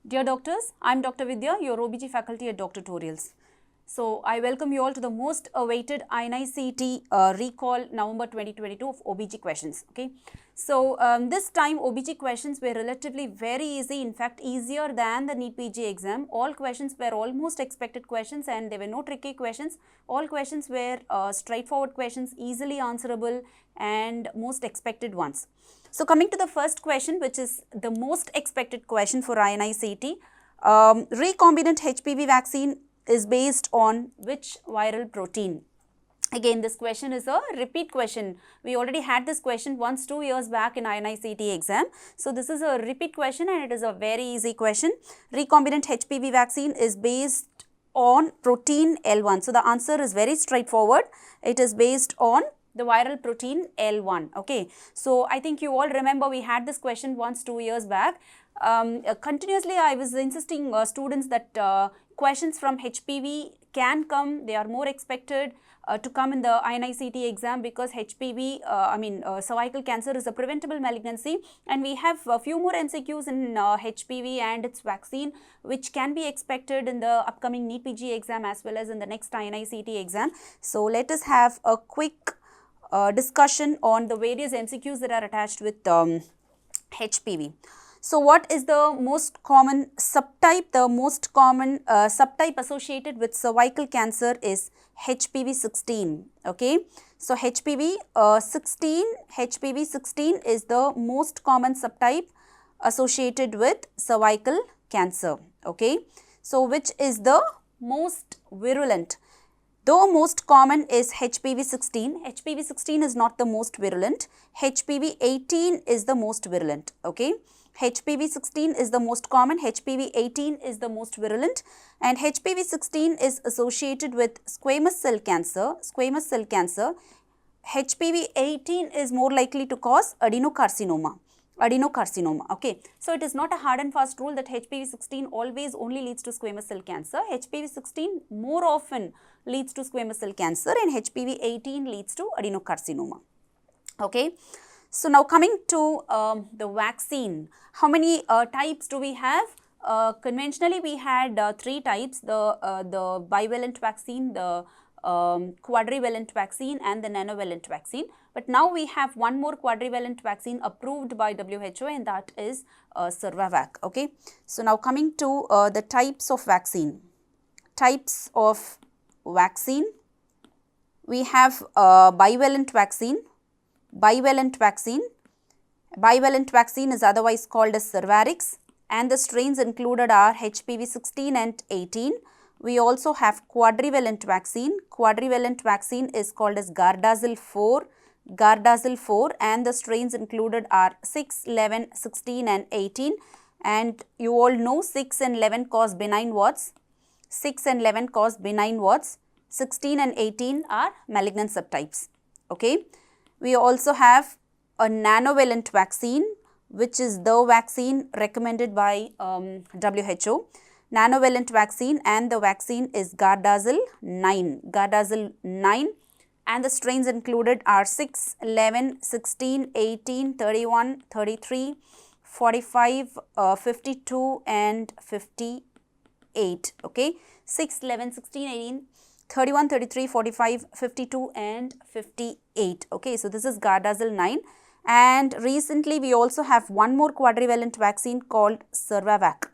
Dear doctors, I am Dr. Vidhya, your OBG faculty at DocTutorials. So, I welcome you all to the most awaited INI-CET recall November 2022 of OBG questions. Okay. So, this time OBG questions were relatively very easy, in fact easier than the NEET PG exam. All questions were almost expected questions and there were no tricky questions. All questions were straightforward questions, easily answerable and most expected ones. So, coming to the first question, which is the most expected question for INI-CET, recombinant HPV vaccine is based on which viral protein? Again, this question is a repeat question. We already had this question once 2 years back in INI-CET exam. So, this is a repeat question and it is a very easy question. Recombinant HPV vaccine is based on protein L1. So, the answer is very straightforward. It is based on the viral protein L1. Okay. So, I think you all remember we had this question once 2 years back. Continuously I was insisting students that questions from HPV can come, they are more expected to come in the INI-CET exam because HPV, cervical cancer is a preventable malignancy and we have a few more MCQs in HPV and its vaccine which can be expected in the upcoming NEET PG exam as well as in the next INI-CET exam. So, let us have a quick discussion on the various MCQs that are attached with HPV. So, what is the most common subtype? The most common subtype associated with cervical cancer is HPV 16. Okay. So, HPV 16 is the most common subtype associated with cervical cancer. Okay. So, which is the most virulent? Though most common is HPV 16, HPV 16 is not the most virulent. HPV 18 is the most virulent. Okay. HPV 16 is the most common, HPV 18 is the most virulent and HPV 16 is associated with squamous cell cancer. HPV 18 is more likely to cause adenocarcinoma. Okay. So, it is not a hard and fast rule that HPV 16 always only leads to squamous cell cancer. HPV 16 more often leads to squamous cell cancer and HPV 18 leads to adenocarcinoma. Okay. So, now coming to the vaccine, how many types do we have? Conventionally, we had 3 types, the bivalent vaccine, the quadrivalent vaccine and the nanovalent vaccine. But now we have one more quadrivalent vaccine approved by WHO and that is Cervavac. Okay. So, now coming to the types of vaccine. We have bivalent vaccine. Bivalent vaccine is otherwise called as Cervarix and the strains included are HPV 16 and 18. We also have quadrivalent vaccine. Quadrivalent vaccine is called as Gardasil 4 and the strains included are 6, 11, 16 and 18 and you all know 6 and 11 cause benign warts. 16 and 18 are malignant subtypes. Okay. We also have a nanovalent vaccine which is the vaccine recommended by WHO. Nanovalent vaccine and the vaccine is Gardasil 9 and the strains included are 6, 11, 16, 18, 31, 33, 45, 52 and 58. Okay. 6, 11, 16, 18, 31, 33, 45, 52 and 58. Okay. So, this is Gardasil 9 and recently we also have one more quadrivalent vaccine called Cervavac.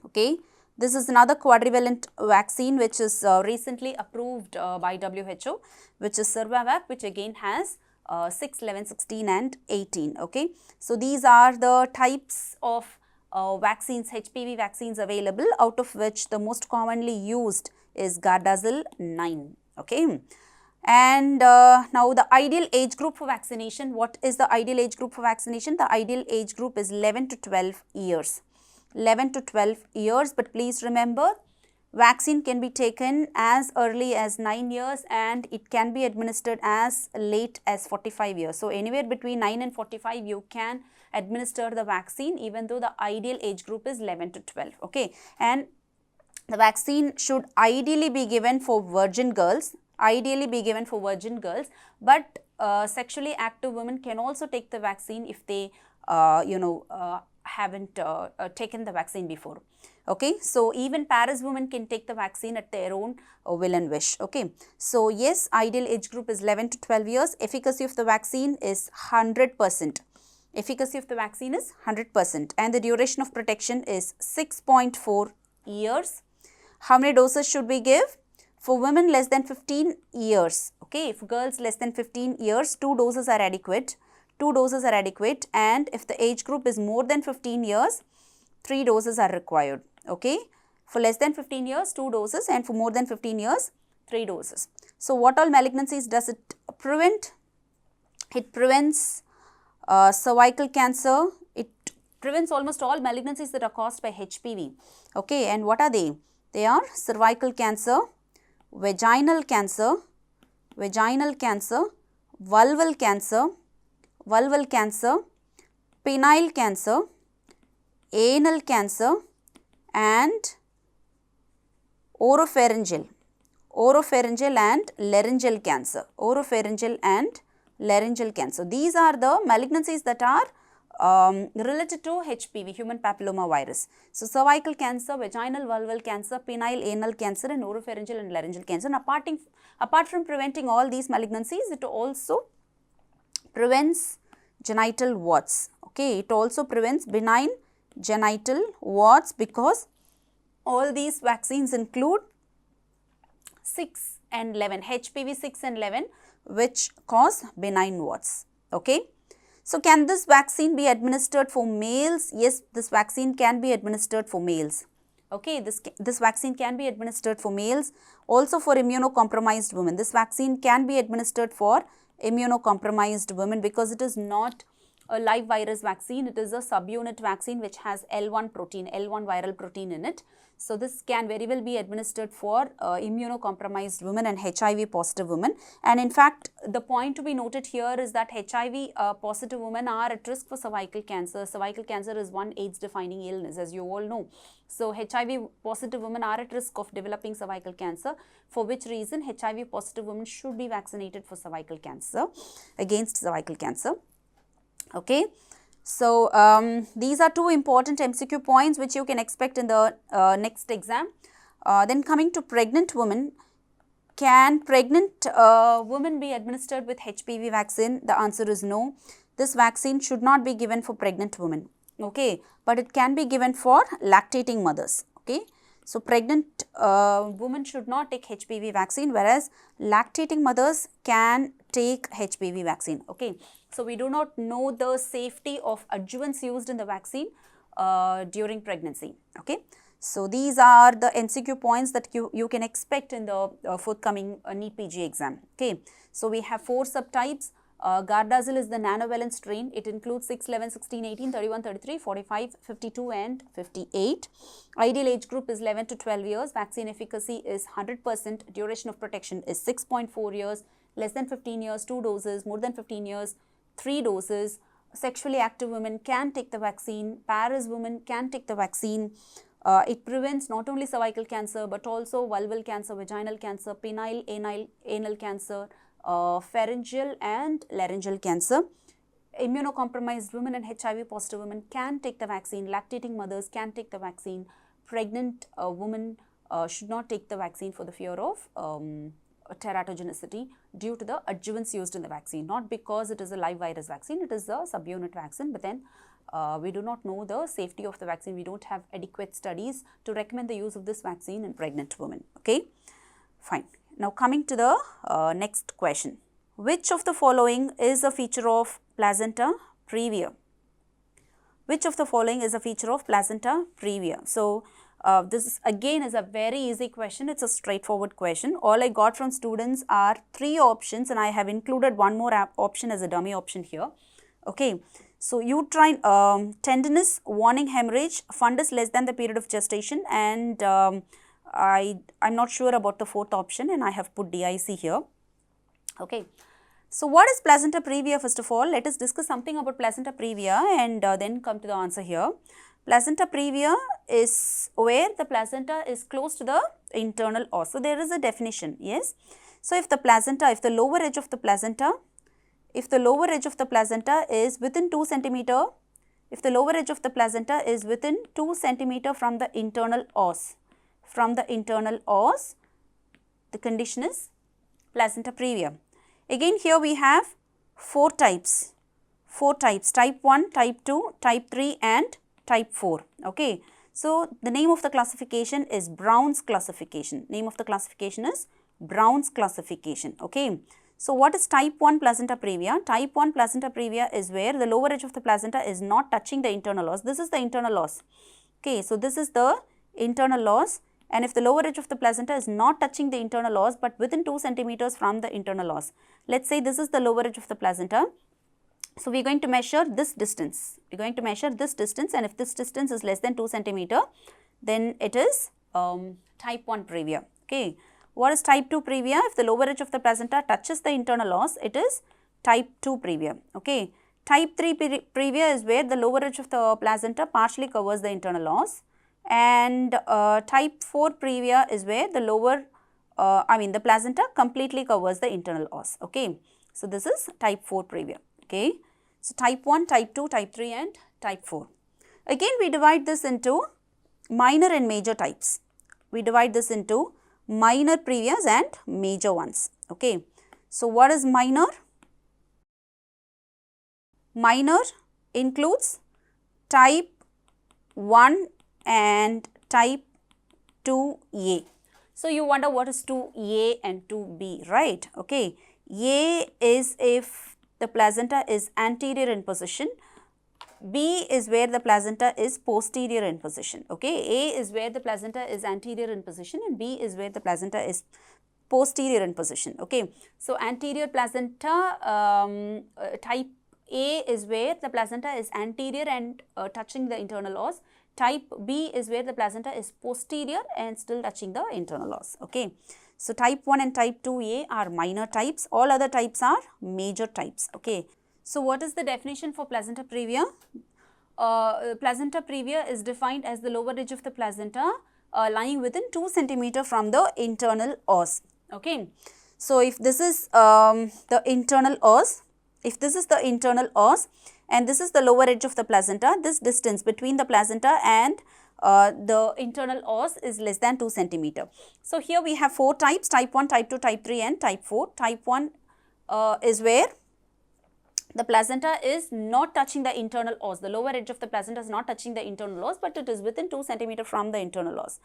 Okay. This is another quadrivalent vaccine which is recently approved by WHO which is Cervavac which again has 6, 11, 16 and 18. Okay. So, these are the types of vaccines, HPV vaccines available, out of which the most commonly used is Gardasil 9. Okay. And now the ideal age group for vaccination. What is the ideal age group for vaccination? The ideal age group is 11 to 12 years. 11 to 12 years, but please remember vaccine can be taken as early as 9 years and it can be administered as late as 45 years. So, anywhere between 9 and 45 you can administer the vaccine even though the ideal age group is 11 to 12. Okay. And the vaccine should ideally be given for virgin girls, but sexually active women can also take the vaccine if they haven't taken the vaccine before. Okay, so even Paris women can take the vaccine at their own will and wish. Okay, so yes, ideal age group is 11 to 12 years. Efficacy of the vaccine is 100%. Efficacy of the vaccine is 100% and the duration of protection is 6.4 years. How many doses should we give? For women less than 15 years, okay, for girls less than 15 years, 2 doses are adequate. 2 doses are adequate, and if the age group is more than 15 years, 3 doses are required, okay. For less than 15 years, 2 doses, and for more than 15 years, 3 doses. So, what all malignancies does it prevent? It prevents cervical cancer. It prevents almost all malignancies that are caused by HPV, okay. And what are they? They are cervical cancer, vaginal cancer, vulval cancer, penile cancer, anal cancer, and oropharyngeal and laryngeal cancer. These are the malignancies that are related to HPV, human papilloma virus. So, cervical cancer, vaginal vulval cancer, penile anal cancer, and oropharyngeal and laryngeal cancer. And apart from preventing all these malignancies, it also prevents genital warts. Okay, it also prevents benign genital warts because all these vaccines include 6 and 11, HPV 6 and 11, which cause benign warts. Okay. So, can this vaccine be administered for males? Yes, this vaccine can be administered for males. Okay, this vaccine can be administered for males, also for immunocompromised women. This vaccine can be administered for immunocompromised women because it is not a live virus vaccine. It is a subunit vaccine which has L1 viral protein in it. So, this can very well be administered for immunocompromised women and HIV positive women. And in fact, the point to be noted here is that HIV positive women are at risk for cervical cancer. Cervical cancer is one AIDS defining illness, as you all know. So, HIV positive women are at risk of developing cervical cancer, for which reason HIV positive women should be vaccinated for cervical cancer, against cervical cancer. Okay. So, these are 2 important MCQ points which you can expect in the next exam. Then coming to pregnant women, can pregnant women be administered with HPV vaccine? The answer is no. This vaccine should not be given for pregnant women, okay, but it can be given for lactating mothers, okay. So, pregnant women should not take HPV vaccine, whereas lactating mothers can take HPV vaccine, okay. So, we do not know the safety of adjuvants used in the vaccine during pregnancy, okay. So, these are the MCQ points that you can expect in the forthcoming NEET PG exam, okay. So, we have 4 subtypes. Gardasil is the nanovalent strain. It includes 6, 11, 16, 18, 31, 33, 45, 52 and 58. Ideal age group is 11 to 12 years. Vaccine efficacy is 100%. Duration of protection is 6.4 years. Less than 15 years, 2 doses. More than 15 years, 3 doses. Sexually active women can take the vaccine. Paris women can take the vaccine. It prevents not only cervical cancer but also vulval cancer, vaginal cancer, penile, anal cancer, pharyngeal and laryngeal cancer. Immunocompromised women and HIV positive women can take the vaccine. Lactating mothers can take the vaccine. Pregnant women should not take the vaccine for the fear of teratogenicity due to the adjuvants used in the vaccine, not because it is a live virus vaccine. It is a subunit vaccine, but then we do not know the safety of the vaccine. We don't have adequate studies to recommend the use of this vaccine in pregnant women, okay. Fine. Now, coming to the next question. Which of the following is a feature of placenta previa? Which of the following is a feature of placenta previa? So, this again is a very easy question. It's a straightforward question. All I got from students are 3 options and I have included one more option as a dummy option here, okay. So, uterine tenderness, warning hemorrhage, fundus less than the period of gestation, and I'm not sure about the 4th option and I have put DIC here, okay. So, what is placenta previa? First of all, let us discuss something about placenta previa and then come to the answer here. Placenta previa is where the placenta is close to the internal os. So, there is a definition, yes. So, if the lower edge of the placenta is within 2 centimeter if the lower edge of the placenta is within 2 centimeter from the internal os. From the internal os, the condition is placenta previa. Again, here we have 4 types. 4 types, type 1, type 2, type 3 and type 4. Okay. So, the name of the classification is Brown's classification. Name of the classification is Brown's classification. Okay. So, what is type 1 placenta previa? Type 1 placenta previa is where the lower edge of the placenta is not touching the internal os. This is the internal os. Okay. So, this is the internal os, and if the lower edge of the placenta is not touching the internal os but within 2 centimeters from the internal os. Let's say this is the lower edge of the placenta. So, we are going to measure this distance. We are going to measure this distance, and if this distance is less than 2 centimeter, then it is type 1 previa. Okay. What is type 2 previa? If the lower edge of the placenta touches the internal os, it is type 2 previa. Okay. Type 3 previa is where the lower edge of the placenta partially covers the internal os, and type 4 previa is where the the placenta completely covers the internal os. Okay. So, this is type 4 previa. Okay. So, type 1, type 2, type 3 and type 4. Again, we divide this into minor and major types. We divide this into minor previas and major ones. Okay. So, what is minor? Minor includes type 1 and type 2A. So, you wonder what is 2A and 2B, right? Okay. A is if the placenta is anterior in position. B is where the placenta is posterior in position. Okay. A is where the placenta is anterior in position and B is where the placenta is posterior in position. Okay. So, anterior placenta type A is where the placenta is anterior and touching the internal os. Type B is where the placenta is posterior and still touching the internal os. Okay. So, type 1 and type 2A are minor types, all other types are major types. Okay. So, what is the definition for placenta previa? Placenta previa is defined as the lower edge of the placenta lying within 2 centimeter from the internal os. Okay. So, if this is the internal os, and this is the lower edge of the placenta, this distance between the placenta and the internal os is less than 2 centimeter. So, here we have 4 types, type 1, type 2, type 3 and type 4. Type 1 is where the placenta is not touching the internal os. The lower edge of the placenta is not touching the internal os, but it is within 2 centimeter from the internal os.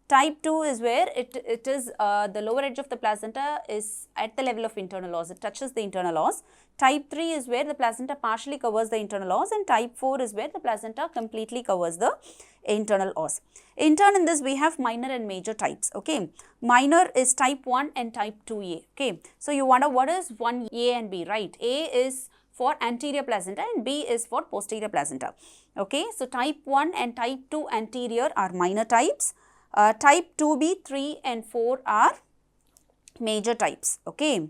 Type 2 is where it is the lower edge of the placenta is at the level of internal os. It touches the internal os. Type 3 is where the placenta partially covers the internal os, and type 4 is where the placenta completely covers the internal os. In turn, in this we have minor and major types. Okay. Minor is type 1 and type 2A. Okay. So, you wonder what is 1A and B, right? A is for anterior placenta and B is for posterior placenta. Okay. So, type 1 and type 2 anterior are minor types. Type 2B, 3 and 4 are major types. Okay.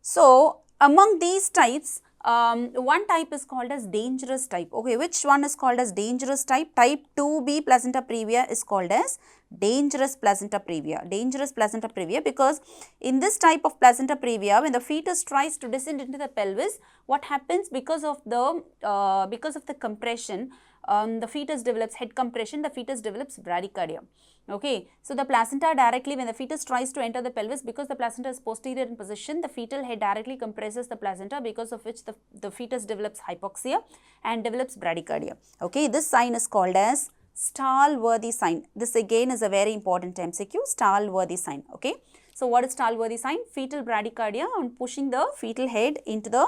So, among these types, one type is called as dangerous type. Okay, which one is called as dangerous type? Type 2B placenta previa is called as dangerous placenta previa. Dangerous placenta previa, because in this type of placenta previa, when the fetus tries to descend into the pelvis, what happens because of the compression, the fetus develops head compression, the fetus develops bradycardia. Okay. So, the placenta directly, when the fetus tries to enter the pelvis, because the placenta is posterior in position, the fetal head directly compresses the placenta, because of which the fetus develops hypoxia and develops bradycardia. Okay. This sign is called as stall-worthy sign. This again is a very important MCQ, stall-worthy sign. Okay. So, what is stall-worthy sign? Fetal bradycardia on pushing the fetal head into the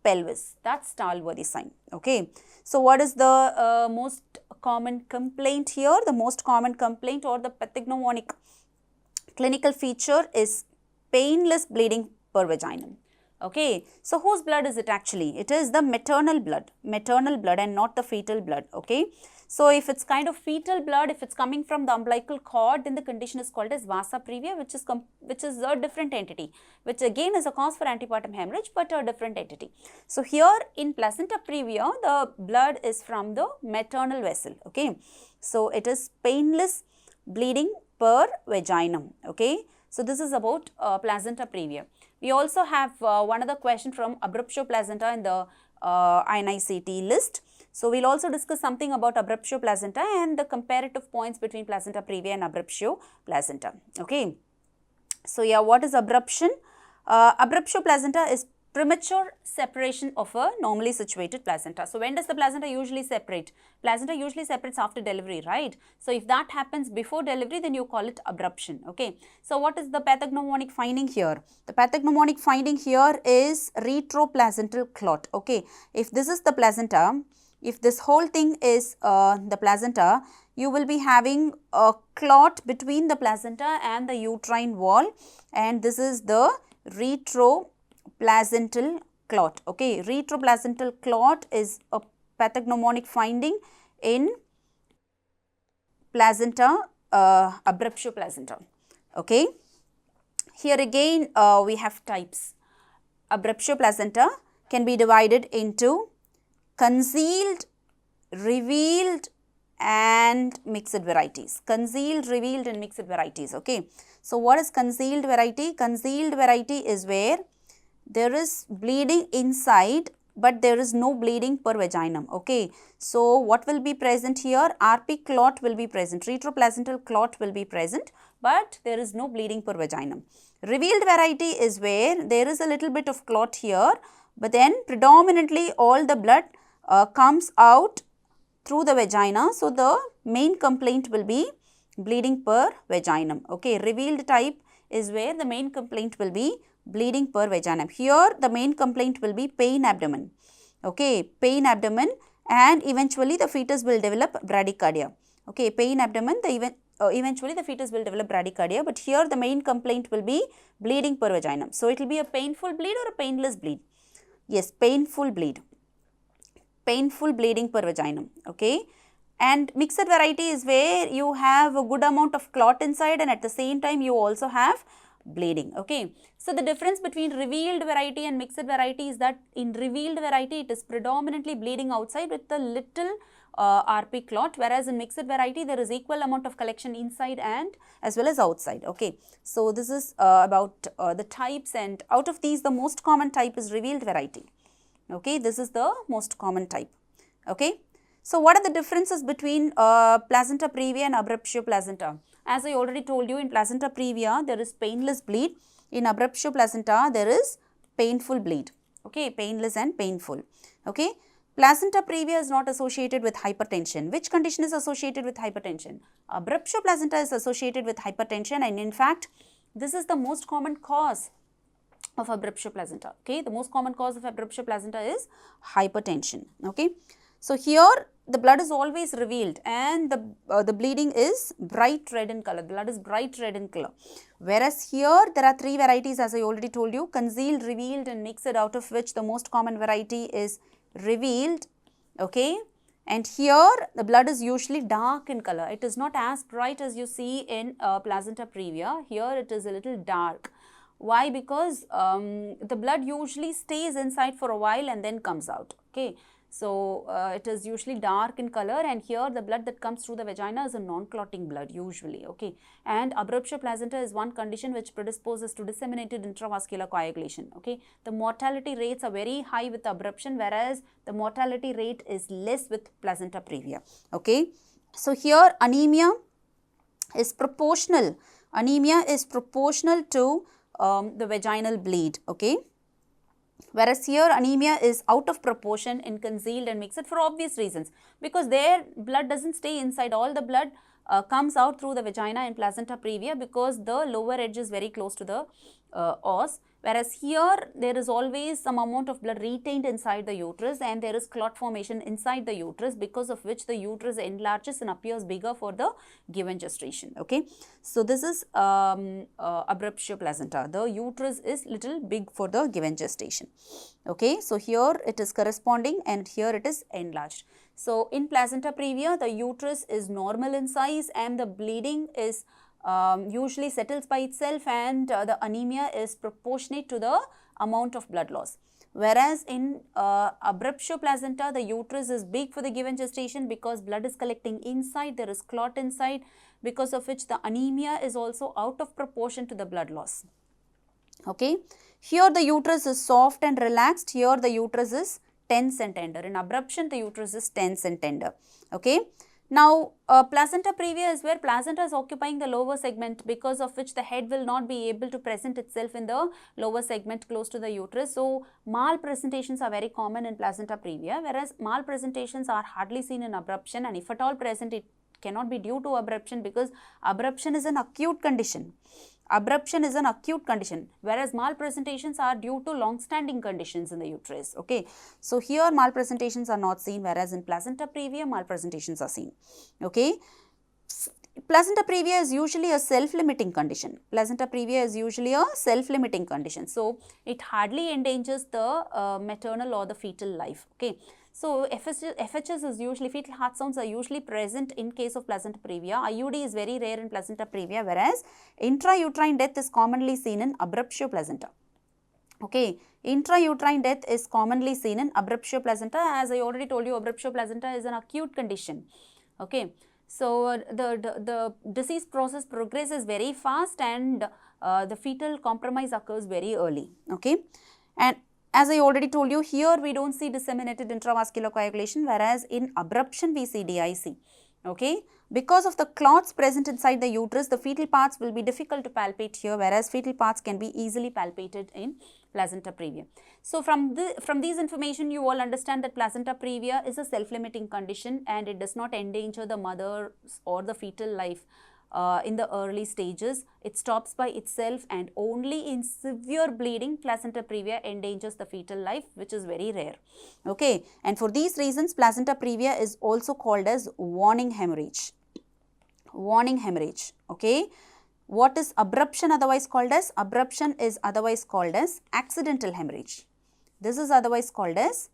pelvis. That's stall-worthy sign. Okay. So, what is the most common complaint here? The most common complaint or the pathognomonic clinical feature is painless bleeding per vaginum. Okay. So, whose blood is it actually? It is the maternal blood and not the fetal blood. Okay. So, if it's kind of fetal blood, if it's coming from the umbilical cord, then the condition is called as vasa previa, which is a different entity, which again is a cause for antepartum hemorrhage, but a different entity. So, here in placenta previa, the blood is from the maternal vessel. Okay. So, it is painless bleeding per vaginum. Okay. So, this is about placenta previa. We also have one other question from abruptio placenta in the INI-CET list. So, we will also discuss something about abruptio placenta and the comparative points between placenta previa and abruptio placenta. Okay. So, yeah, what is abruption? Abruptio placenta is premature separation of a normally situated placenta. So, when does the placenta usually separate? Placenta usually separates after delivery, right? So, if that happens before delivery, then you call it abruption, okay? So, what is the pathognomonic finding here? The pathognomonic finding here is retroplacental clot, okay? If this is the placenta, if this whole thing is the placenta, you will be having a clot between the placenta and the uterine wall, and this is the retroplacental clot, okay. Retroplacental clot is a pathognomonic finding in placenta, abruptio placenta, okay. Here again we have types. Abruptio placenta can be divided into concealed, revealed and mixed varieties. Concealed, revealed and mixed varieties, okay. So, what is concealed variety? Concealed variety is where there is bleeding inside but there is no bleeding per vaginum, okay. So, what will be present here? RP clot will be present, retroplacental clot will be present, but there is no bleeding per vaginum. Revealed variety is where there is a little bit of clot here, but then predominantly all the blood comes out through the vagina. So, the main complaint will be bleeding per vaginum, okay. Revealed type is where the main complaint will be bleeding per vaginum. Here the main complaint will be pain abdomen, okay, pain abdomen, and eventually the fetus will develop bradycardia, okay, pain abdomen, eventually the fetus will develop bradycardia, but here the main complaint will be bleeding per vaginum. So, it will be a painful bleed or a painless bleed? Yes, painful bleed, painful bleeding per vaginum, okay. And mixed variety is where you have a good amount of clot inside and at the same time you also have bleeding, okay. So, the difference between revealed variety and mixed variety is that in revealed variety it is predominantly bleeding outside with a little RP clot, whereas in mixed variety there is equal amount of collection inside and as well as outside, okay. So, this is about the types, and out of these the most common type is revealed variety, okay. This is the most common type, okay. So, what are the differences between placenta previa and abruptio placenta? As I already told you, in placenta previa there is painless bleed, in abruptio placenta there is painful bleed, okay, painless and painful, okay. Placenta previa is not associated with hypertension. Which condition is associated with hypertension? Abruptio placenta is associated with hypertension, and in fact this is the most common cause of abruptio placenta, okay. The most common cause of abruptio placenta is hypertension, okay. So, here the blood is always revealed and the bleeding is bright red in color, blood is bright red in color, whereas here there are three varieties as I already told you, concealed, revealed and mixed, out of which the most common variety is revealed, okay. And here the blood is usually dark in color, it is not as bright as you see in placenta previa, here it is a little dark. Why? Because the blood usually stays inside for a while and then comes out, okay. So, it is usually dark in color, and here the blood that comes through the vagina is a non-clotting blood usually, okay. And abruptio placenta is one condition which predisposes to disseminated intravascular coagulation, okay. The mortality rates are very high with abruption, whereas the mortality rate is less with placenta previa, okay. So, here anemia is proportional, to the vaginal bleed, okay. Whereas here anemia is out of proportion in concealed and mixed for obvious reasons, because their blood does not stay inside, all the blood comes out through the vagina in placenta previa because the lower edge is very close to the os, whereas here there is always some amount of blood retained inside the uterus and there is clot formation inside the uterus, because of which the uterus enlarges and appears bigger for the given gestation, okay. So, this is abruptio placenta, the uterus is little big for the given gestation, okay. So, here it is corresponding and here it is enlarged. So, in placenta previa the uterus is normal in size and the bleeding is usually settles by itself, and the anemia is proportionate to the amount of blood loss. Whereas in abruptio placenta the uterus is big for the given gestation because blood is collecting inside, there is clot inside, because of which the anemia is also out of proportion to the blood loss, Okay. Here the uterus is soft and relaxed. Here the uterus is tense and tender. In abruption, the uterus is tense and tender. Okay. Now, placenta previa is where placenta is occupying the lower segment, because of which the head will not be able to present itself in the lower segment close to the uterus. So, malpresentations are very common in placenta previa, whereas malpresentations are hardly seen in abruption, and if at all present, it cannot be due to abruption, because abruption is an acute condition. Abruption is an acute condition, whereas malpresentations are due to long-standing conditions in the uterus. Okay, so here malpresentations are not seen, whereas in placenta previa malpresentations are seen. Okay, placenta previa is usually a self-limiting condition. Placenta previa is usually a self-limiting condition, so it hardly endangers the maternal or the fetal life. Okay. So, FHS is usually, fetal heart sounds are usually present in case of placenta previa. IUD is very rare in placenta previa, whereas intrauterine death is commonly seen in abruptio placenta. Okay, intrauterine death is commonly seen in abruptio placenta. As I already told you, abruptio placenta is an acute condition. Okay, so the disease process progresses very fast, and the fetal compromise occurs very early. Okay, and as I already told you, here we don't see disseminated intravascular coagulation, whereas in abruption we see DIC. Okay, because of the clots present inside the uterus, the fetal parts will be difficult to palpate here, whereas fetal parts can be easily palpated in placenta previa. So, from these information, you all understand that placenta previa is a self-limiting condition, and it does not endanger the mother's or the fetal life in the early stages. It stops by itself, and only in severe bleeding placenta previa endangers the fetal life, which is very rare. Okay, and for these reasons placenta previa is also called as warning hemorrhage. Warning hemorrhage. Okay, what is abruption otherwise called as? Abruption is otherwise called as accidental hemorrhage. This is otherwise called as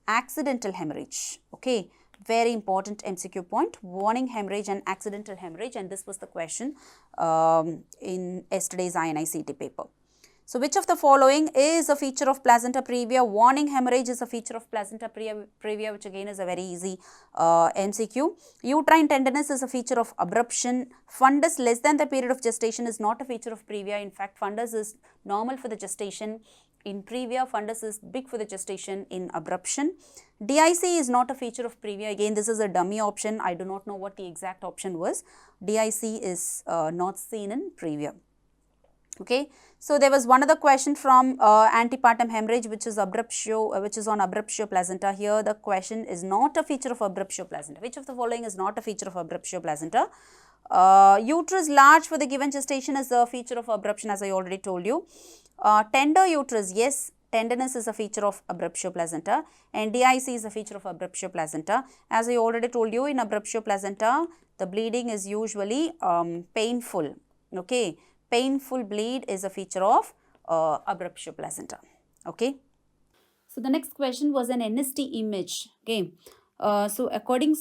accidental hemorrhage. Okay, very important MCQ point, warning hemorrhage and accidental hemorrhage, and this was the question in yesterday's INI-CET paper. So, which of the following is a feature of placenta previa? Warning hemorrhage is a feature of placenta previa, which again is a very easy MCQ. Uterine tenderness is a feature of abruption. Fundus less than the period of gestation is not a feature of previa. In fact, fundus is normal for the gestation in previa, fundus is big for the gestation in abruption. DIC is not a feature of previa. Again, this is a dummy option. I do not know what the exact option was. DIC is not seen in previa. Okay. So, there was one other question from antepartum hemorrhage, which is abruptio, which is on abruptio placenta. Here the question is not a feature of abruptio placenta. Which of the following is not a feature of abruptio placenta? Uterus large for the given gestation is a feature of abruption, as I already told you. Tender uterus, yes, tenderness is a feature of abruptio placenta, and DIC is a feature of abruptio placenta. As I already told you, in abruptio placenta, the bleeding is usually painful. Okay, painful bleed is a feature of abruptio placenta. Okay. So, the next question was an NST image. Okay. So, according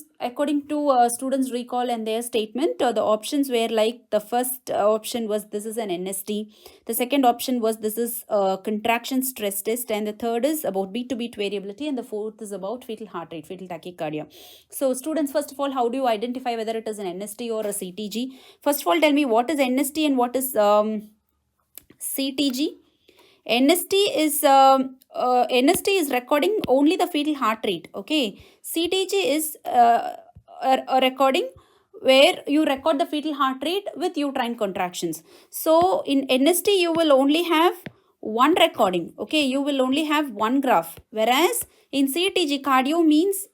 to students' recall and their statement, the options were like, the first option was this is an NST, the second option was this is contraction stress test, and the third is about beat to beat variability, and the fourth is about fetal heart rate, fetal tachycardia. So, students, first of all, how do you identify whether it is an NST or a CTG? First of all, tell me what is NST and what is CTG. NST is recording only the fetal heart rate. Okay, CTG is a recording where you record the fetal heart rate with uterine contractions. So, in NST you will only have one recording. Okay, you will only have one graph, whereas in CTG, cardio means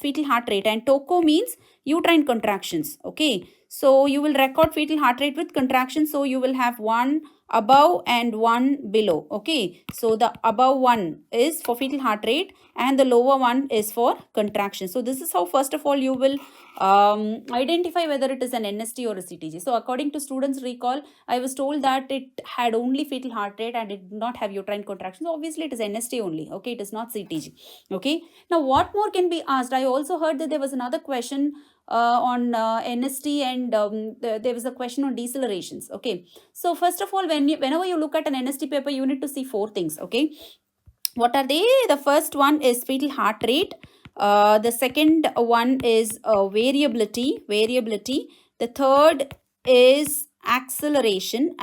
fetal heart rate and TOCO means uterine contractions. Okay, so you will record fetal heart rate with contractions, so you will have one above and one below. Okay, so the above one is for fetal heart rate and the lower one is for contraction. So this is how first of all you will identify whether it is an NST or a CTG. So according to students' recall, I was told that it had only fetal heart rate and it did not have uterine contractions. Obviously it is NST only. Okay, it is not CTG. Okay, now what more can be asked? I also heard that there was another question on NST, and there was a question on decelerations. Okay, so first of all, whenever you look at an NST paper, you need to see four things. Okay, what are they? The first one is fetal heart rate. The second one is variability. The third is acceleration,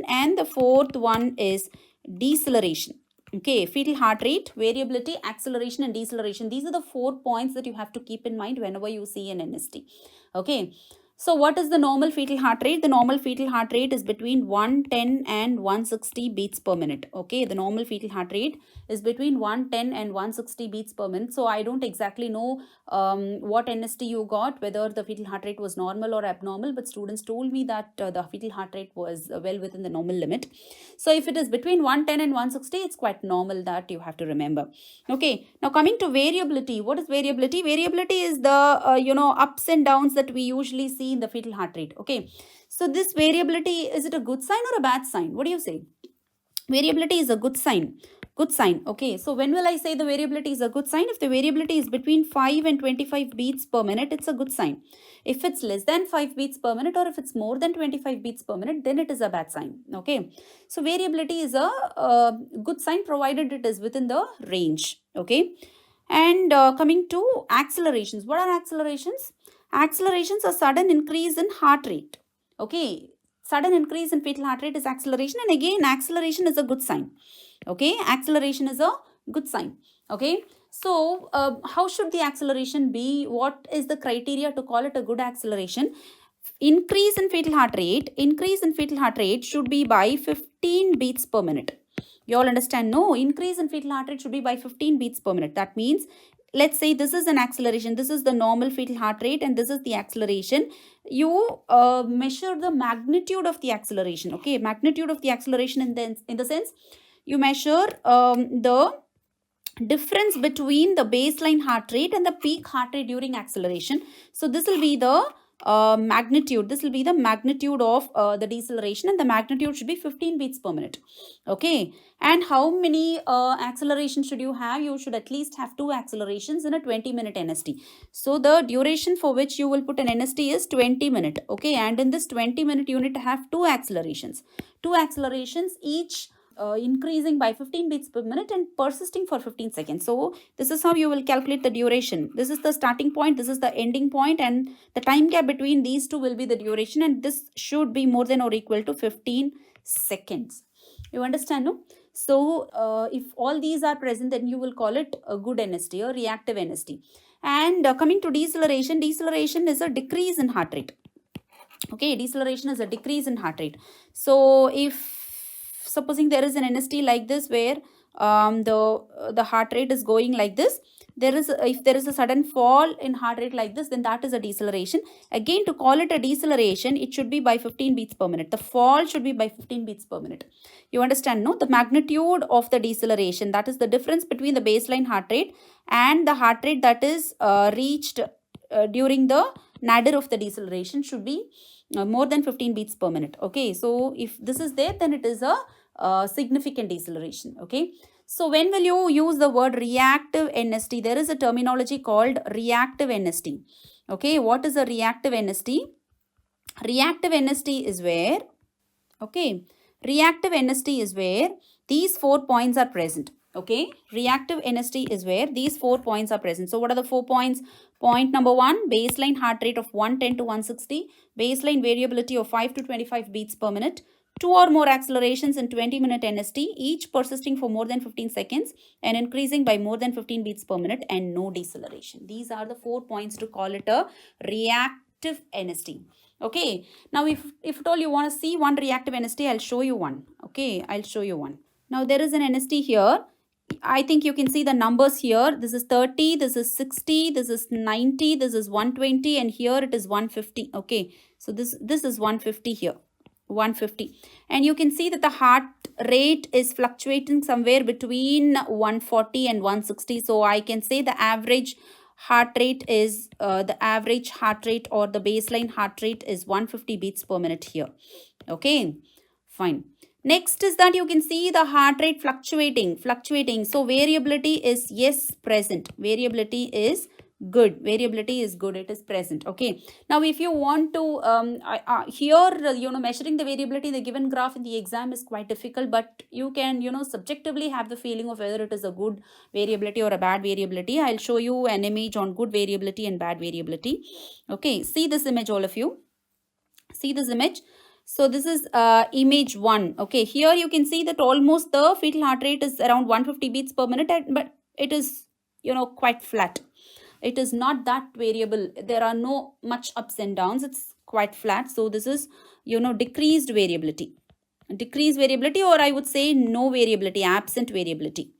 and the fourth one is deceleration. Okay, fetal heart rate, variability, acceleration and deceleration. These are the 4 points that you have to keep in mind whenever you see an NST. Okay. So what is the normal fetal heart rate? The normal fetal heart rate is between 110 and 160 beats per minute. Okay, the normal fetal heart rate is between 110 and 160 beats per minute. So I don't exactly know what NST you got, whether the fetal heart rate was normal or abnormal, but students told me that the fetal heart rate was well within the normal limit. So if it is between 110 and 160, it's quite normal, that you have to remember. Okay, now coming to variability. What is variability? Variability is the ups and downs that we usually see in the fetal heart rate. Okay, so this variability, is it a good sign or a bad sign? What do you say? Variability is a good sign. Good sign. Okay, so when will I say the variability is a good sign? If the variability is between 5 and 25 beats per minute, it's a good sign. If it's less than 5 beats per minute, or if it's more than 25 beats per minute, then it is a bad sign. Okay, so variability is a good sign provided it is within the range. Okay, and coming to accelerations. What are accelerations? Accelerations are sudden increase in heart rate. Okay, sudden increase in fetal heart rate is acceleration, and again acceleration is a good sign. Okay, acceleration is a good sign. Okay, so how should the acceleration be? What is the criteria to call it a good acceleration? Increase in fetal heart rate should be by 15 beats per minute. You all understand? No, increase in fetal heart rate should be by 15 beats per minute. That means, let's say this is an acceleration, this is the normal fetal heart rate, and this is the acceleration. You measure the magnitude of the acceleration. Okay, magnitude of the acceleration in the sense, you measure the difference between the baseline heart rate and the peak heart rate during acceleration. So this will be the magnitude. This will be the magnitude of the deceleration, and the magnitude should be 15 beats per minute. Okay, and how many accelerations should you have? You should at least have 2 accelerations in a 20-minute NST. So the duration for which you will put an NST is 20 minutes. Okay, and in this 20-minute you need to have 2 accelerations. 2 accelerations each increasing by 15 beats per minute and persisting for 15 seconds. So this is how you will calculate the duration. This is the starting point, this is the ending point, and the time gap between these two will be the duration, and this should be more than or equal to 15 seconds. You understand, no? So if all these are present, then you will call it a good NST or reactive NST. And coming to deceleration, deceleration is a decrease in heart rate. Okay, deceleration is a decrease in heart rate. So if supposing there is an NST like this, where the heart rate is going like this, if there is a sudden fall in heart rate like this, then that is a deceleration. Again, to call it a deceleration, it should be by 15 beats per minute. The fall should be by 15 beats per minute. You understand, no? The magnitude of the deceleration, that is the difference between the baseline heart rate and the heart rate that is reached during the nadir of the deceleration, should be more than 15 beats per minute. Okay, so if this is there, then it is a significant deceleration. Okay, so when will you use the word reactive NST? There is a terminology called reactive NST. Okay, what is a reactive NST? Reactive NST is where, okay, reactive NST is where these 4 points are present. Okay, reactive NST is where these 4 points are present. So what are the 4 points? Point number 1, baseline heart rate of 110 to 160, baseline variability of 5 to 25 beats per minute, 2 or more accelerations in 20-minute NST, each persisting for more than 15 seconds and increasing by more than 15 beats per minute, and no deceleration. These are the 4 points to call it a reactive NST. Okay, now if at all you want to see one reactive NST, I'll show you one. Okay, I'll show you one. Now there is an NST here. I think you can see the numbers here. This is 30, this is 60, this is 90, this is 120, and here it is 150. Okay, so this is 150 here, 150. And you can see that the heart rate is fluctuating somewhere between 140 and 160. So I can say the average heart rate is, or the baseline heart rate is 150 beats per minute here. Okay, fine. Next is that you can see the heart rate fluctuating. So variability is, yes, present. Variability is good. Variability is good. It is present. Okay. Now, if you want to, here, measuring the variability in the given graph in the exam is quite difficult, but you can, subjectively have the feeling of whether it is a good variability or a bad variability. I'll show you an image on good variability and bad variability. Okay. See this image, all of you. See this image. So this is image 1. Okay, here you can see that almost the fetal heart rate is around 150 beats per minute, but it is, quite flat. It is not that variable. There are no much ups and downs. It's quite flat. So this is, decreased variability. Decreased variability, or I would say no variability, absent variability.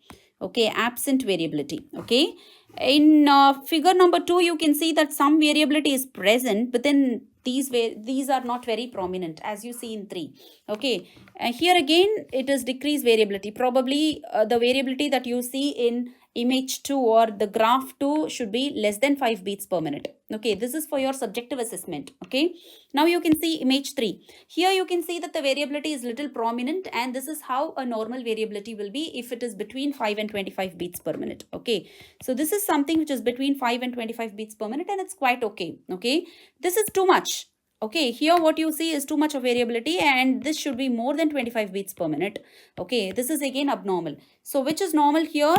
Okay, absent variability. Okay, in figure number 2, you can see that some variability is present, but then these are not very prominent, as you see in 3. Okay, here again it is decreased variability. Probably the variability that you see in image 2 or the graph 2 should be less than 5 beats per minute. Okay, this is for your subjective assessment. Okay, now you can see image 3. Here you can see that the variability is little prominent, and this is how a normal variability will be if it is between 5 and 25 beats per minute. Okay, so this is something which is between 5 and 25 beats per minute, and it's quite okay. Okay, this is too much. Okay, here what you see is too much of variability, and this should be more than 25 beats per minute. Okay, this is again abnormal. So which is normal here?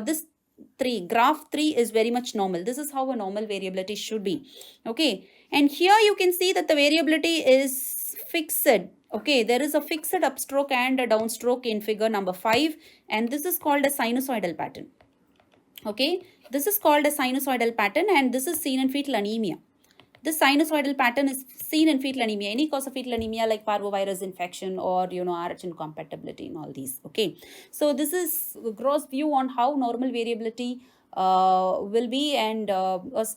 This graph 3 is very much normal. This is how a normal variability should be. Okay, and here you can see that the variability is fixed. Okay, there is a fixed upstroke and a downstroke in figure number 5, and this is called a sinusoidal pattern. Okay, this is called a sinusoidal pattern, and this is seen in fetal anemia. This sinusoidal pattern is seen in fetal anemia, any cause of fetal anemia like parvovirus infection or, RH incompatibility and all these. Okay, so this is a gross view on how normal variability will be, and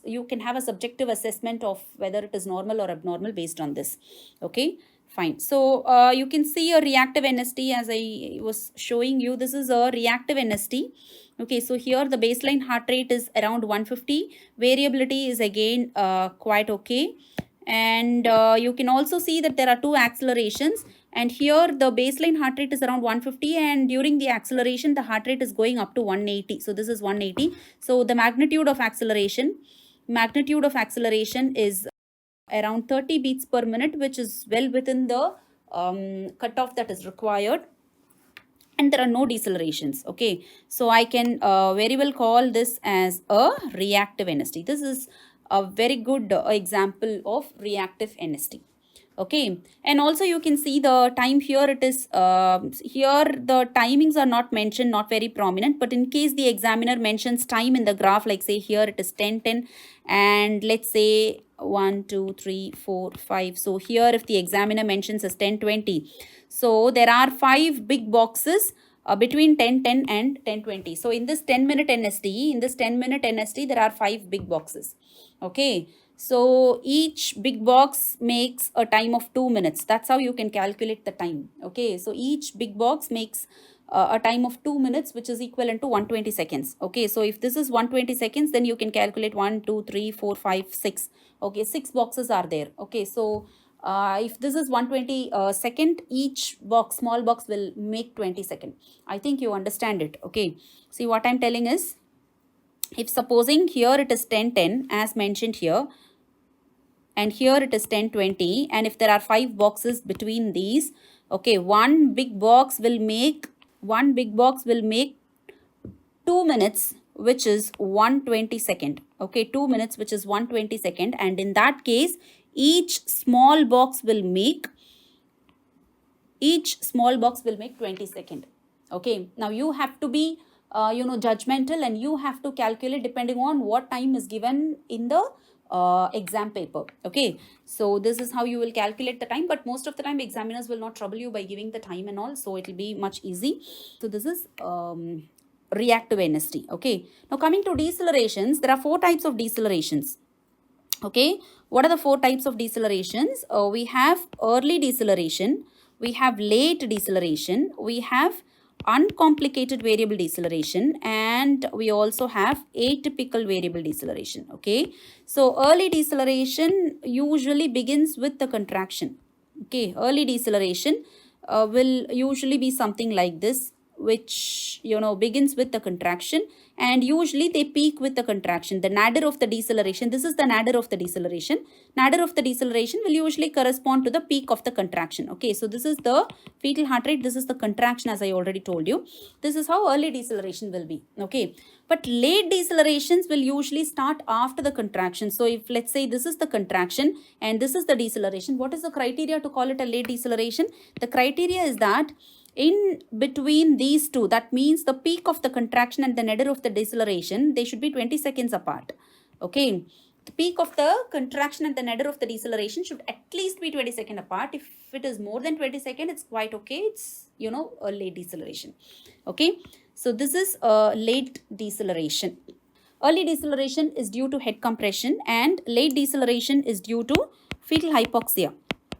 you can have a subjective assessment of whether it is normal or abnormal based on this. Okay, fine. So you can see a reactive NST as I was showing you. This is a reactive NST. Okay, so here the baseline heart rate is around 150. Variability is again quite okay. And you can also see that there are 2 accelerations. And here the baseline heart rate is around 150, and during the acceleration the heart rate is going up to 180. So this is 180. So the magnitude of acceleration is around 30 beats per minute, which is well within the cutoff that is required. And there are no decelerations. Okay, so I can very well call this as a reactive NST. This is a very good example of reactive NST. Okay, and also you can see the time here. It is here the timings are not mentioned, not very prominent, but in case the examiner mentions time in the graph, like say here it is 10:10, and let's say 1 2 3 4 5. So here if the examiner mentions as 10:20, so there are 5 big boxes between 10:10 and 10:20. So in this 10-minute NST, there are 5 big boxes. Okay, so each big box makes a time of 2 minutes. That's how you can calculate the time. Okay, so each big box makes a time of 2 minutes, which is equivalent to 120 seconds. Okay, so if this is 120 seconds, then you can calculate 1 2 3 4 5 6. Okay, 6 boxes are there. Okay, so if this is 120 second, each box, small box, will make 20 second. I think you understand it. Okay, see what I'm telling is, if supposing here it is 10:10 as mentioned here, and here it is 10:20, and if there are 5 boxes between these, okay, one big box will make 2 minutes, which is 120 second. Okay, 2 minutes, which is 120 second, and in that case each small box will make 20 second. Okay, now you have to be judgmental, and you have to calculate depending on what time is given in the exam paper. Okay, so this is how you will calculate the time, but most of the time examiners will not trouble you by giving the time and all, so it will be much easy. So this is reactive NST. Okay, now coming to decelerations, there are 4 types of decelerations. Okay, what are the 4 types of decelerations? We have early deceleration, we have late deceleration, we have uncomplicated variable deceleration, and we also have atypical variable deceleration. Okay, so early deceleration usually begins with the contraction. Okay, early deceleration will usually be something like this. which begins with the contraction, and usually they peak with the contraction. The nadir of the deceleration, this is the nadir of the deceleration. Nadir of the deceleration will usually correspond to the peak of the contraction. Okay, so this is the fetal heart rate, this is the contraction, as I already told you. This is how early deceleration will be. Okay, but late decelerations will usually start after the contraction. So if let's say this is the contraction and this is the deceleration, what is the criteria to call it a late deceleration? The criteria is that in between these two, that means the peak of the contraction and the nadir of the deceleration, they should be 20 seconds apart. Okay, the peak of the contraction and the nadir of the deceleration should at least be 20 seconds apart. If it is more than 20 seconds, it's quite okay. It's, a late deceleration. Okay, so this is a late deceleration. Early deceleration is due to head compression and late deceleration is due to fetal hypoxia.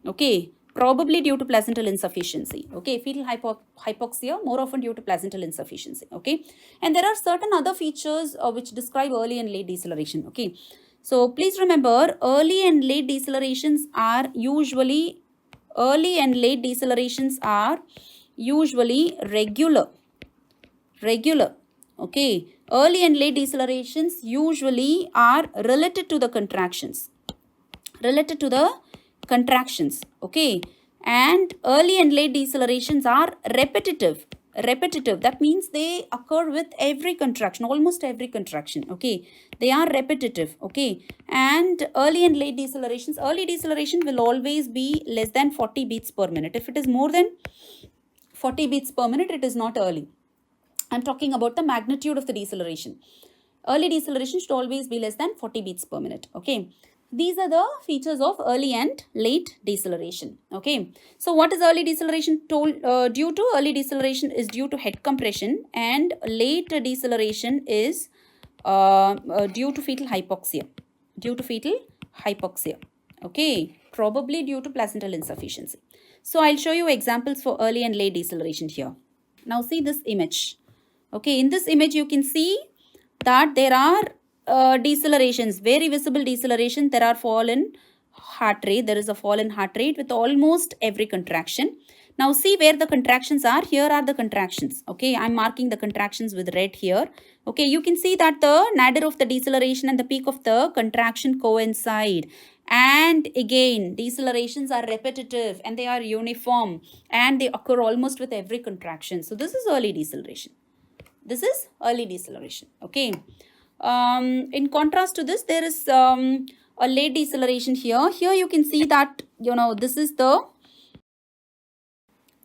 Okay, probably due to placental insufficiency. Okay, fetal hypoxia more often due to placental insufficiency. Okay, and there are certain other features which describe early and late deceleration. Okay, so please remember, early and late decelerations are usually regular. Okay, early and late decelerations usually are related to the contractions. Okay, and early and late decelerations are repetitive. That means they occur with every contraction, almost every contraction. Okay, they are repetitive. Okay, and early and late decelerations, early deceleration will always be less than 40 beats per minute. If it is more than 40 beats per minute, it is not early. I'm talking about the magnitude of the deceleration. Early deceleration should always be less than 40 beats per minute. Okay, these are the features of early and late deceleration. Okay, so what is early deceleration due to? Early deceleration is due to head compression and late deceleration is due to fetal hypoxia. Okay, probably due to placental insufficiency. So I'll show you examples for early and late deceleration here. Now see this image. Okay, in this image you can see that there are decelerations, very visible deceleration. There are fall in heart rate. There is a fall in heart rate with almost every contraction. Now see where the contractions are. Here are the contractions. Okay, I'm marking the contractions with red here. Okay, you can see that the nadir of the deceleration and the peak of the contraction coincide. And again, decelerations are repetitive and they are uniform and they occur almost with every contraction. So this is early deceleration. Okay. In contrast to this, there is a late deceleration here. Here you can see that, this is the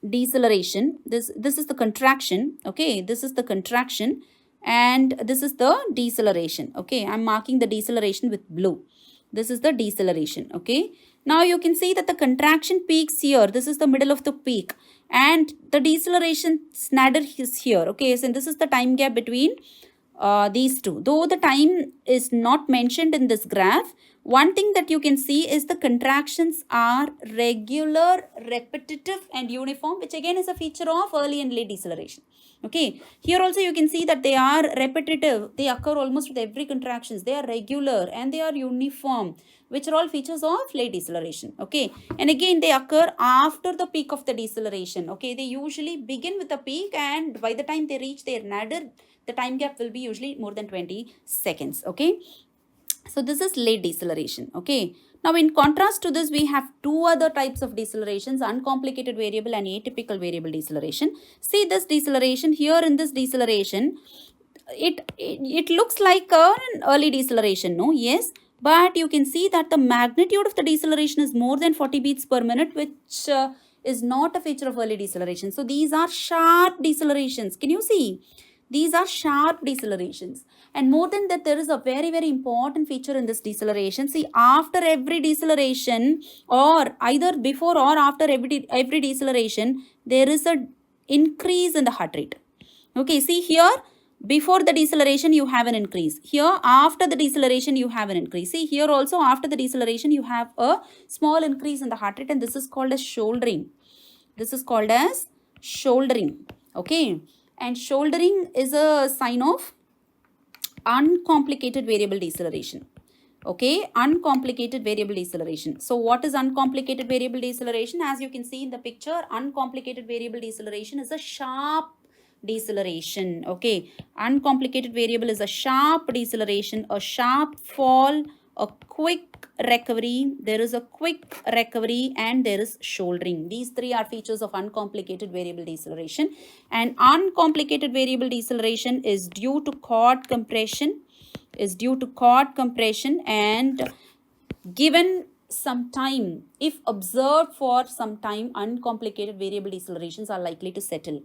deceleration. This is the contraction. Okay, this is the contraction and this is the deceleration. Okay, I'm marking the deceleration with blue. This is the deceleration. Okay, now you can see that the contraction peaks here. This is the middle of the peak and the deceleration nadir is here. Okay, so this is the time gap between these two. Though the time is not mentioned in this graph, one thing that you can see is the contractions are regular, repetitive and uniform, which again is a feature of early and late deceleration. Okay, here also you can see that they are repetitive. They occur almost with every contractions. They are regular and they are uniform, which are all features of late deceleration. Okay, and again they occur after the peak of the deceleration. Okay, they usually begin with a peak and by the time they reach their nadir, the time gap will be usually more than 20 seconds. Okay, so this is late deceleration. Okay, now in contrast to this, we have two other types of decelerations, uncomplicated variable and atypical variable deceleration. See this deceleration here. In this deceleration, it looks like an early deceleration, no? Yes, but you can see that the magnitude of the deceleration is more than 40 beats per minute, which is not a feature of early deceleration. So these are sharp decelerations. Can you see? These are sharp decelerations. And more than that, there is a very, very important feature in this deceleration. See, after every deceleration or either before or after every deceleration, there is a increase in the heart rate. Okay, see here, before the deceleration, you have an increase. Here, after the deceleration, you have an increase. See, here also, after the deceleration, you have a small increase in the heart rate and this is called as shouldering. Okay, and shouldering is a sign of uncomplicated variable deceleration. Okay, uncomplicated variable deceleration. So what is uncomplicated variable deceleration? As you can see in the picture, uncomplicated variable deceleration is a sharp deceleration. Okay, uncomplicated variable is a sharp deceleration, a sharp fall, a quick recovery, there is a quick recovery, and there is shouldering. These three are features of uncomplicated variable deceleration. And uncomplicated variable deceleration is due to chord compression, and given some time, if observed for some time, uncomplicated variable decelerations are likely to settle.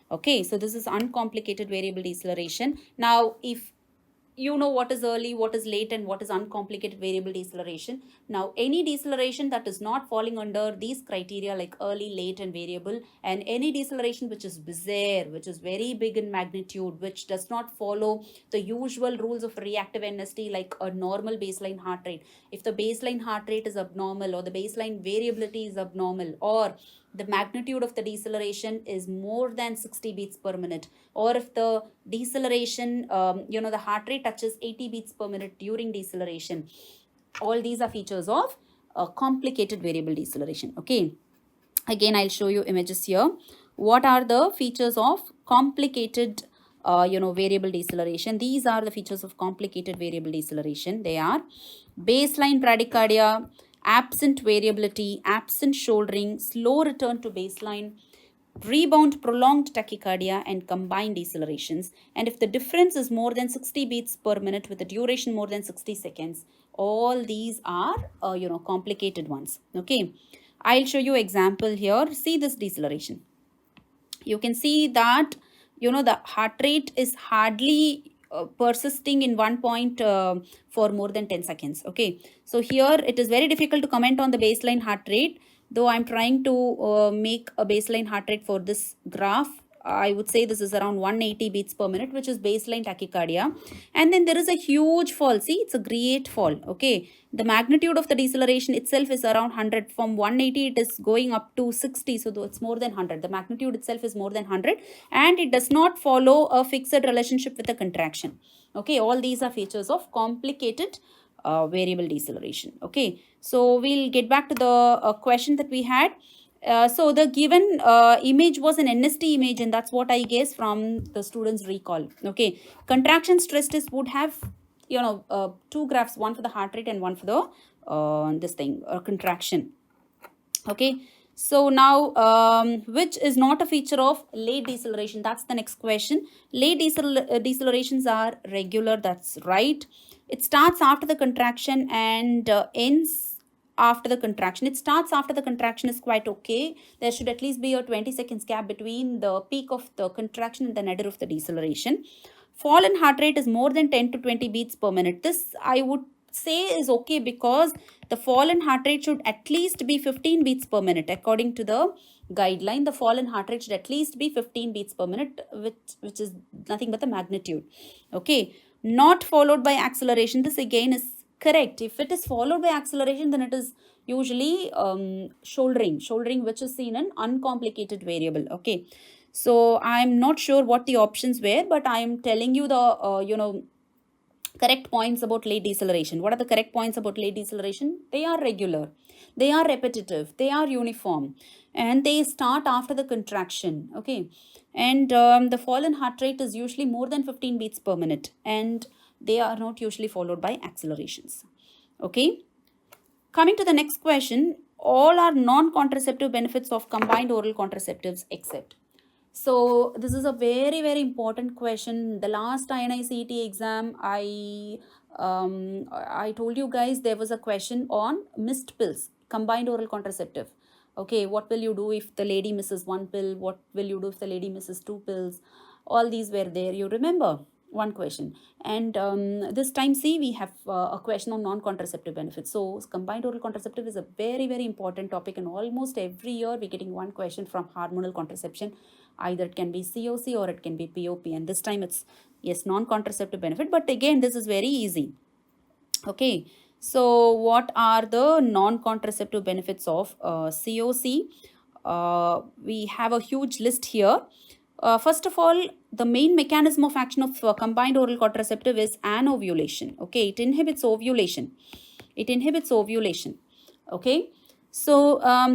Okay, so this is uncomplicated variable deceleration. Now, if you know what is early, what is late, and what is uncomplicated variable deceleration. Now, any deceleration that is not falling under these criteria like early, late, and variable, and any deceleration which is bizarre, which is very big in magnitude, which does not follow the usual rules of reactive NST like a normal baseline heart rate. If the baseline heart rate is abnormal, or the baseline variability is abnormal, or the magnitude of the deceleration is more than 60 beats per minute, or if the deceleration, the heart rate touches 80 beats per minute during deceleration, all these are features of complicated variable deceleration. Okay, again I'll show you images here. What are the features of complicated variable deceleration? These are the features of complicated variable deceleration. They are baseline bradycardia, absent variability, absent shouldering, slow return to baseline, rebound prolonged tachycardia, and combined decelerations. And if the difference is more than 60 beats per minute with a duration more than 60 seconds, all these are complicated ones. Okay, I'll show you example here. See this deceleration. You can see that the heart rate is hardly persisting in one point for more than 10 seconds. Okay, so here it is very difficult to comment on the baseline heart rate, though I'm trying to make a baseline heart rate for this graph. I would say this is around 180 beats per minute, which is baseline tachycardia. And then there is a huge fall. See, it's a great fall. Okay, the magnitude of the deceleration itself is around 100. From 180, it is going up to 60. So it's more than 100. The magnitude itself is more than 100. And it does not follow a fixed relationship with a contraction. Okay, all these are features of complicated variable deceleration. Okay, so we'll get back to the question that we had. So the given image was an NST image, and that's what I guess from the students' recall. Okay, contraction stress test would have two graphs, one for the heart rate and one for the contraction. Okay, so now which is not a feature of late deceleration? That's the next question. Late decelerations are regular. That's right. It starts after the contraction and ends after the contraction. It starts after the contraction is quite okay. There should at least be a 20 seconds gap between the peak of the contraction and the nadir of the deceleration. Fall in heart rate is more than 10 to 20 beats per minute. This I would say is okay, because the fall in heart rate should at least be 15 beats per minute. According to the guideline, the fall in heart rate should at least be 15 beats per minute, which is nothing but the magnitude. Okay, not followed by acceleration. This again is correct. If it is followed by acceleration, then it is usually shouldering, which is seen in uncomplicated variable. Okay, so I'm not sure what the options were, but I am telling you the correct points about late deceleration. What are the correct points about late deceleration? They are regular, they are repetitive, they are uniform, and they start after the contraction. Okay, and the fall in heart rate is usually more than 15 beats per minute, and they are not usually followed by accelerations. Okay, coming to the next question, all are non-contraceptive benefits of combined oral contraceptives except. So this is a very, very important question. The last INI CET exam, I told you guys there was a question on missed pills, combined oral contraceptive. Okay, what will you do if the lady misses one pill? What will you do if the lady misses two pills? All these were there, you remember? One question. And this time, see, we have a question on non-contraceptive benefits. So combined oral contraceptive is a very, very important topic, and almost every year we're getting one question from hormonal contraception. Either it can be COC or it can be POP, and this time it's, yes, non-contraceptive benefit, but again this is very easy. Okay, so what are the non-contraceptive benefits of COC? We have a huge list here. First of all, the main mechanism of action of combined oral contraceptive is anovulation. Okay, it inhibits ovulation. Okay, So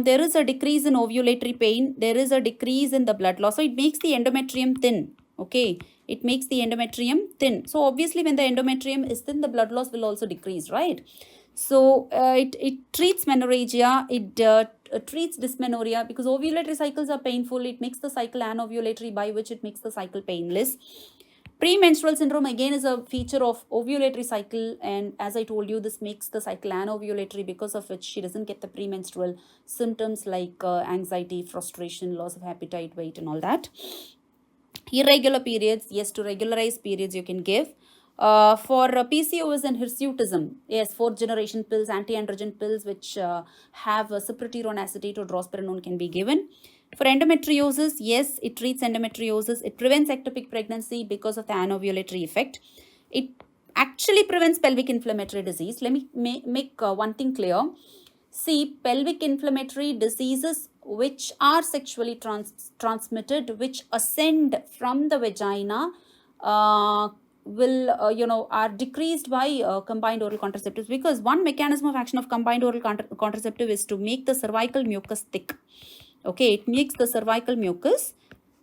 there is a decrease in ovulatory pain. There is a decrease in the blood loss. So it makes the endometrium thin. Okay, it makes the endometrium thin. So obviously when the endometrium is thin, the blood loss will also decrease, right? So it treats menorrhagia. It treats dysmenorrhea because ovulatory cycles are painful. It makes the cycle anovulatory, by which it makes the cycle painless. Premenstrual syndrome again is a feature of ovulatory cycle, and as I told you, this makes the cycle anovulatory, because of which she doesn't get the premenstrual symptoms like anxiety, frustration, loss of appetite, weight and all that. Irregular periods, yes, to regularize periods you can give. For PCOS and hirsutism, yes, fourth generation pills, anti-androgen pills which have cyproterone acetate or drospirenone can be given. For endometriosis, yes, it treats endometriosis. It prevents ectopic pregnancy because of the anovulatory effect. It actually prevents pelvic inflammatory disease. Let me make one thing clear. See, pelvic inflammatory diseases which are sexually transmitted, which ascend from the vagina, are decreased by combined oral contraceptives, because one mechanism of action of combined oral contraceptive is to make the cervical mucus thick. Okay, it makes the cervical mucus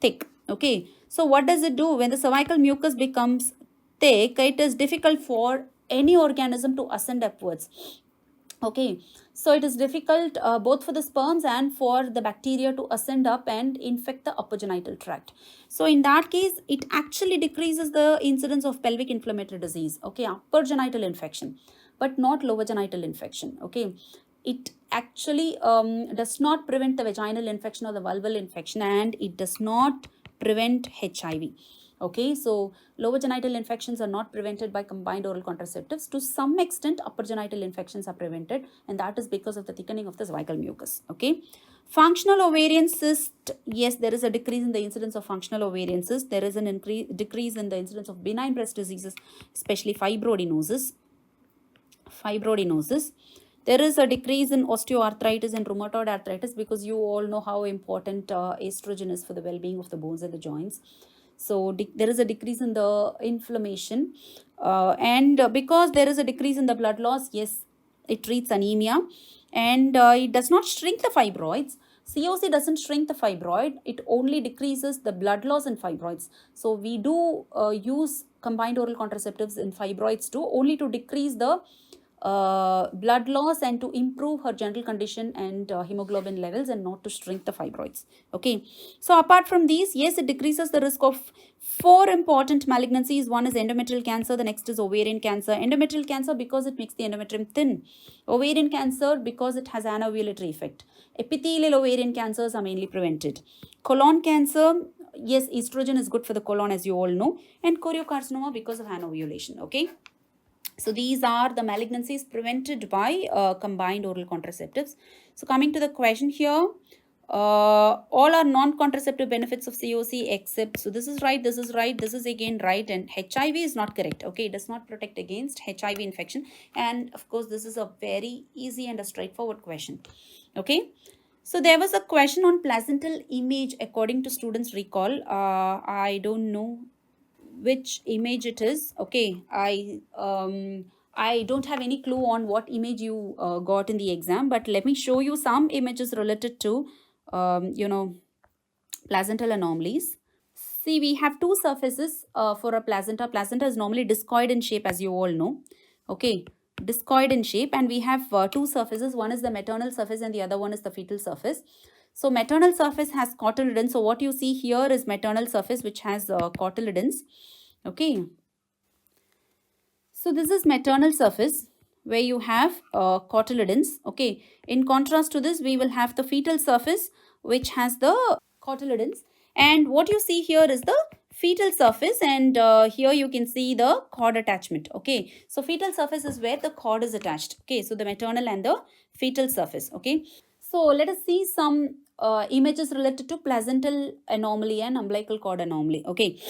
thick. Okay, so what does it do? When the cervical mucus becomes thick, it is difficult for any organism to ascend upwards. Okay, so it is difficult both for the sperms and for the bacteria to ascend up and infect the upper genital tract. So in that case, it actually decreases the incidence of pelvic inflammatory disease, okay, upper genital infection, but not lower genital infection. Okay, it actually does not prevent the vaginal infection or the vulval infection, and it does not prevent HIV. Okay, so lower genital infections are not prevented by combined oral contraceptives. To some extent, upper genital infections are prevented, and that is because of the thickening of the cervical mucus. Okay, functional ovarian cyst, yes, there is a decrease in the incidence of functional ovarian cyst. There is an decrease in the incidence of benign breast diseases, especially fibroadenosis. There is a decrease in osteoarthritis and rheumatoid arthritis, because you all know how important estrogen is for the well-being of the bones and the joints. So there is a decrease in the inflammation, and because there is a decrease in the blood loss, yes, it treats anemia, and it does not shrink the fibroids. COC doesn't shrink the fibroid, it only decreases the blood loss in fibroids. So we do use combined oral contraceptives in fibroids too, only to decrease the blood loss and to improve her general condition and hemoglobin levels, and not to shrink the fibroids. Okay, so apart from these, yes, it decreases the risk of 4 important malignancies. One is endometrial cancer, the next is ovarian cancer. Endometrial cancer because it makes the endometrium thin. Ovarian cancer because it has anovulatory effect. Epithelial ovarian cancers are mainly prevented. Colon cancer, yes, estrogen is good for the colon, as you all know, and choriocarcinoma because of anovulation. Okay, so these are the malignancies prevented by combined oral contraceptives. So coming to the question here, all are non-contraceptive benefits of COC except, so this is right, this is right, this is again right, and HIV is not correct. Okay, it does not protect against HIV infection, and of course this is a very easy and a straightforward question. Okay, so there was a question on placental image according to students' recall. I don't know which image it is. Okay, I don't have any clue on what image you got in the exam, but let me show you some images related to placental anomalies. See, we have two surfaces for a placenta. Placenta is normally discoid in shape, as you all know. Okay, discoid in shape, and we have two surfaces. One is the maternal surface and the other one is the fetal surface. So maternal surface has cotyledons. So what you see here is maternal surface which has cotyledons. Okay, so this is maternal surface where you have cotyledons. Okay, in contrast to this, we will have the fetal surface which has the cotyledons, and what you see here is the fetal surface, and here you can see the cord attachment. Okay, so fetal surface is where the cord is attached. Okay, so the maternal and the fetal surface. Okay, so let us see some images related to placental anomaly and umbilical cord anomaly. Okay,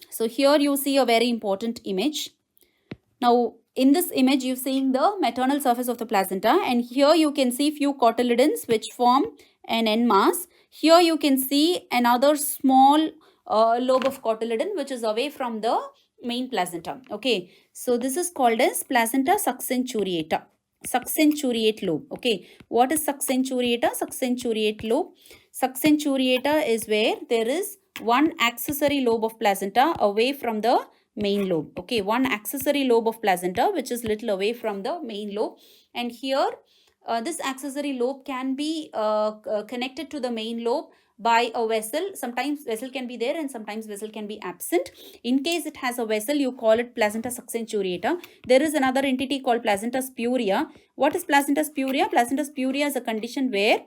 so here you see a very important image. Now in this image you're seeing the maternal surface of the placenta, and here you can see few cotyledons which form an end mass. Here you can see another small lobe of cotyledon which is away from the main placenta. Okay, so this is called as placenta subcenturiata. Subcenturiate lobe. Okay, what is subcenturiata? Subcenturiate lobe. Subcenturiata is where there is one accessory lobe of placenta away from the main lobe. Okay, one accessory lobe of placenta which is little away from the main lobe, and here this accessory lobe can be connected to the main lobe by a vessel. Sometimes vessel can be there and sometimes vessel can be absent. In case it has a vessel, you call it placenta subcenturiata. There is another entity called placenta spuria. What is placenta spuria? Placenta spuria is a condition where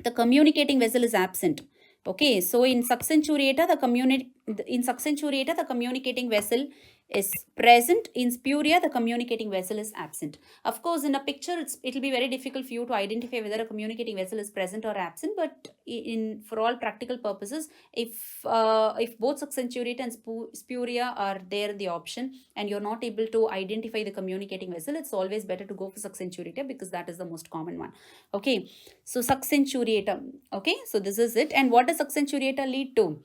the communicating vessel is absent. Okay, so in subcenturiata the communicating vessel is present. In spuria, the communicating vessel is absent. Of course, in a picture, it will be very difficult for you to identify whether a communicating vessel is present or absent. But for all practical purposes, if both subcenturiata and spuria are there in the option, and you're not able to identify the communicating vessel, it's always better to go for subcenturiata because that is the most common one. Okay, so subcenturiata. Okay, so this is it. And what does subcenturiata lead to?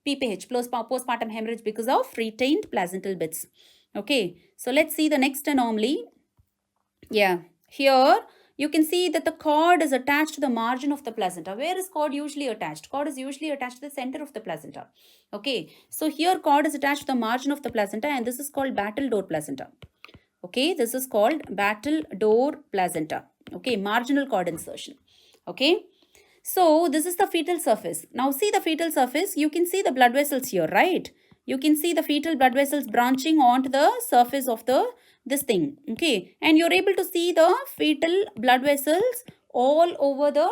PPH, postpartum hemorrhage because of retained placental bits. Okay, so let's see the next anomaly. Yeah, here you can see that the cord is attached to the margin of the placenta. Where is cord usually attached? Cord is usually attached to the center of the placenta. Okay, so here cord is attached to the margin of the placenta, and this is called battledore placenta. Okay, this is called battledore placenta. Okay, marginal cord insertion. Okay, so this is the fetal surface. Now see the fetal surface. You can see the blood vessels here, right? You can see the fetal blood vessels branching onto the surface of this thing. Okay, and you're able to see the fetal blood vessels all over the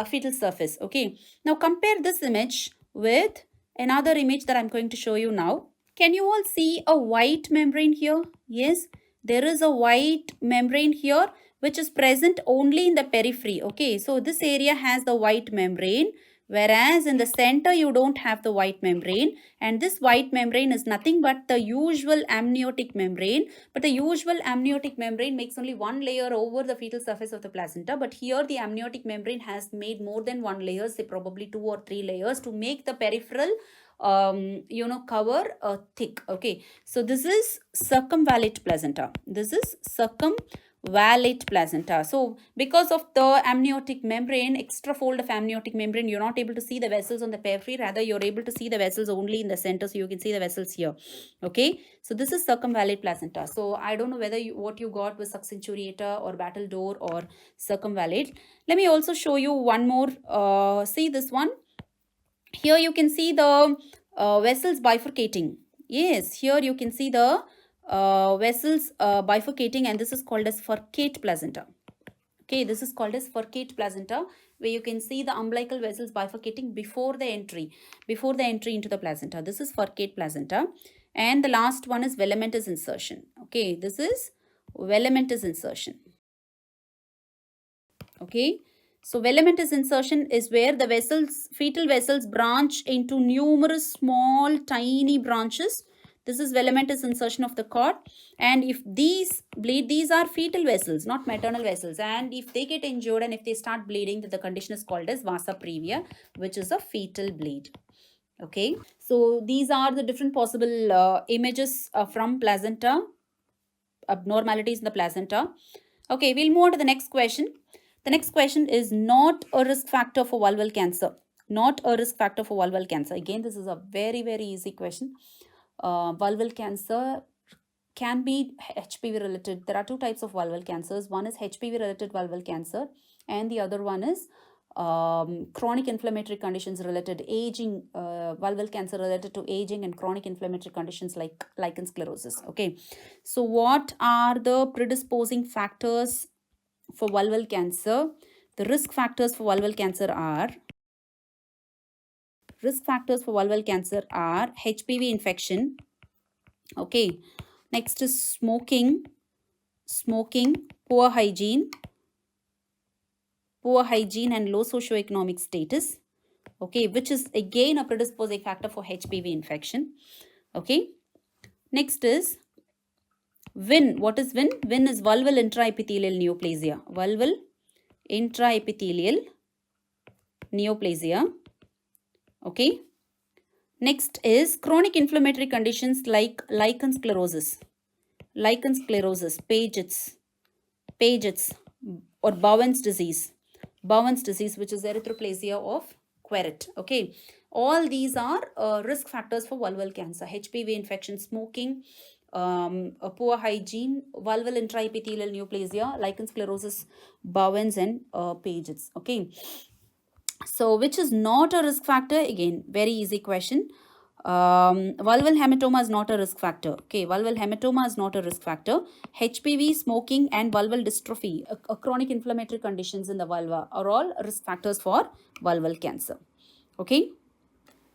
fetal surface. Okay, now compare this image with another image that I'm going to show you now. Can you all see a white membrane here? Yes, there is a white membrane here which is present only in the periphery. Okay, so this area has the white membrane, whereas in the center you don't have the white membrane, and this white membrane is nothing but the usual amniotic membrane. But the usual amniotic membrane makes only one layer over the fetal surface of the placenta, but here the amniotic membrane has made more than one layer, say probably 2 or 3 layers, to make the peripheral cover thick. Okay, so this is circumvallate placenta. This is circumvallate placenta. So because of the amniotic membrane, extra fold of amniotic membrane, you're not able to see the vessels on the periphery. Rather, you're able to see the vessels only in the center. So you can see the vessels here. Okay, so this is circumvallate placenta. So I don't know whether what you got was subcenturiata or battledore or circumvallate. Let me also show you one more. See this one. Here you can see the vessels bifurcating. Yes, here you can see the vessels bifurcating, and this is called as furcate placenta. Okay, this is called as furcate placenta, where you can see the umbilical vessels bifurcating before the entry into the placenta. This is furcate placenta. And the last one is velamentous insertion. Okay, this is velamentous insertion. Okay, so velamentous insertion is where the fetal vessels branch into numerous small tiny branches. This is velamentous insertion of the cord, and if these bleed, these are fetal vessels, not maternal vessels, and if they get injured and if they start bleeding, the condition is called as vasa previa, which is a fetal bleed. Okay, so these are the different possible images from placenta, abnormalities in the placenta. Okay, we'll move on to the next question. The next question is not a risk factor for vulval cancer. Not a risk factor for vulval cancer. Again, this is a very, very easy question. Vulval cancer can be HPV related. There are two types of vulval cancers. One is HPV related vulval cancer, and the other one is chronic inflammatory conditions related, aging, vulval cancer related to aging and chronic inflammatory conditions like lichen sclerosis. Okay, so what are the predisposing factors for vulval cancer? The risk factors for vulval cancer are HPV infection. Okay, next is smoking, poor hygiene and low socioeconomic status. Okay, which is again a predisposing factor for HPV infection. Okay, next is VIN. What is VIN? VIN is vulval intraepithelial neoplasia. Vulval intraepithelial neoplasia. Okay. Next is chronic inflammatory conditions like lichen sclerosis, Paget's Paget's or Bowen's disease. Bowen's disease, which is erythroplasia of Queret. Okay. All these are risk factors for vulval cancer. HPV infection, smoking, a poor hygiene, vulval intraepithelial neoplasia, lichen sclerosis, Bowen's, and Paget's. Okay. So, which is not a risk factor? Again, very easy question. Vulval hematoma is not a risk factor. Okay, vulval hematoma is not a risk factor. HPV, smoking, and vulval dystrophy, chronic inflammatory conditions in the vulva, are all risk factors for vulval cancer. Okay.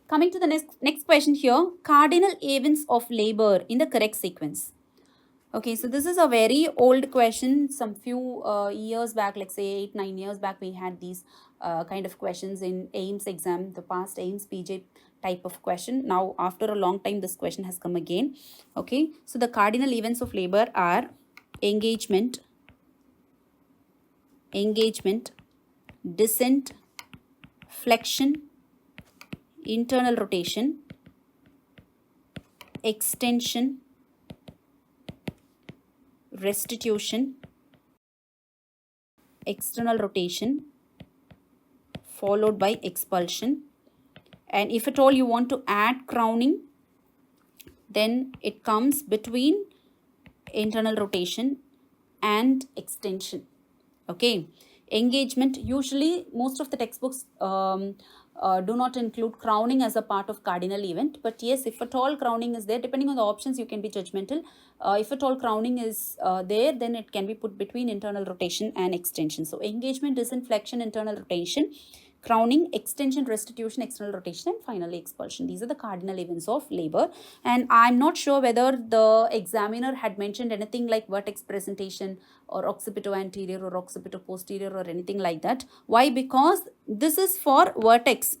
Coming to the next question here, cardinal events of labor in the correct sequence. Okay, so this is a very old question. Some few years back, like say 8-9 years back, we had these kind of questions in AIMS exam, the past AIMS PJ type of question. Now, after a long time, this question has come again. Okay, so the cardinal events of labor are engagement, descent, flexion, internal rotation, extension, restitution, external rotation, followed by expulsion. And if at all you want to add crowning, then it comes between internal rotation and extension. Okay. Engagement, usually most of the textbooks do not include crowning as a part of cardinal event, but yes, if at all crowning is there, depending on the options, you can be judgmental. If at all crowning is there, then it can be put between internal rotation and extension. So engagement, descent, flexion, internal rotation, crowning, extension, restitution, external rotation, and finally expulsion. These are the cardinal events of labor. And I'm not sure whether the examiner had mentioned anything like vertex presentation or occipito anterior or occipito posterior or anything like that. Why? Because this is for vertex.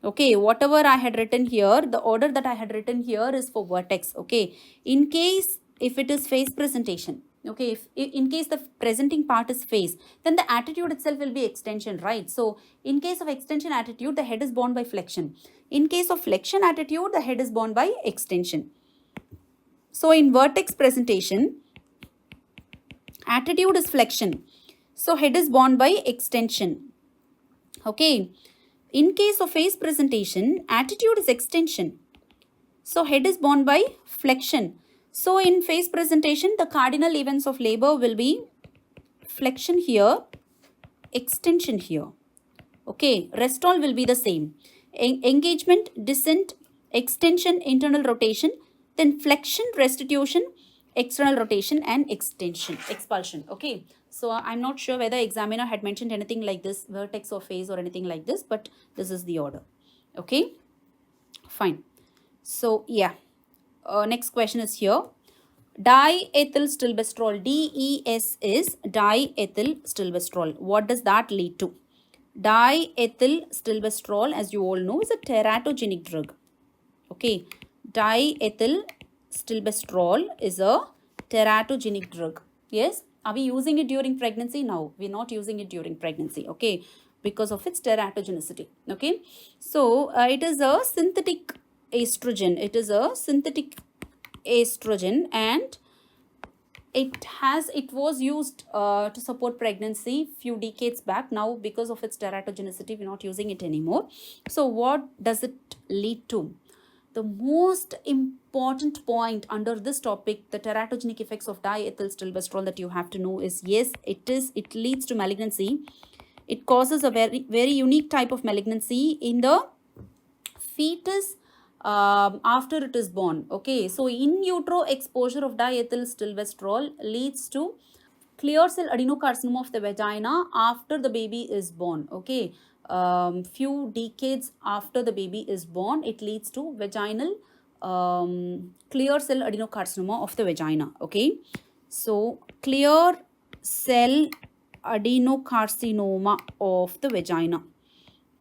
Okay, whatever I had written here, the order that I had written here is for vertex. Okay, in case if it is face presentation, okay, if in case the presenting part is face, then the attitude itself will be extension, right? So in case of extension attitude, the head is borne by flexion. In case of flexion attitude, the head is borne by extension. So in vertex presentation, attitude is flexion, so head is borne by extension. Okay, in case of face presentation, attitude is extension, so head is borne by flexion. So in face presentation, the cardinal events of labor will be flexion here, extension here. Okay, rest all will be the same. Engagement, descent, extension, internal rotation, then flexion, restitution, external rotation, and extension, expulsion. Okay, so I'm not sure whether examiner had mentioned anything like this, vertex or phase or anything like this, but this is the order. Okay, fine. So yeah, next question is here. Diethylstilbestrol, DES is diethylstilbestrol. What does that lead to? Diethylstilbestrol, as you all know, is a teratogenic drug. Okay, diethylstilbestrol is a teratogenic drug. Yes, are we using it during pregnancy? No, we're not using it during pregnancy. Okay, because of its teratogenicity. Okay, so it is a synthetic estrogen. It is a synthetic estrogen, and it was used to support pregnancy few decades back. Now because of its teratogenicity, we're not using it anymore. So what does it lead to? The most important point under this topic, the teratogenic effects of diethylstilbestrol, that you have to know is, yes, it leads to malignancy. It causes a very unique type of malignancy in the fetus after it is born. Okay, so in utero exposure of diethylstilbestrol leads to clear cell adenocarcinoma of the vagina after the baby is born. Okay, few decades after the baby is born, it leads to vaginal clear cell adenocarcinoma of the vagina. Okay, so clear cell adenocarcinoma of the vagina,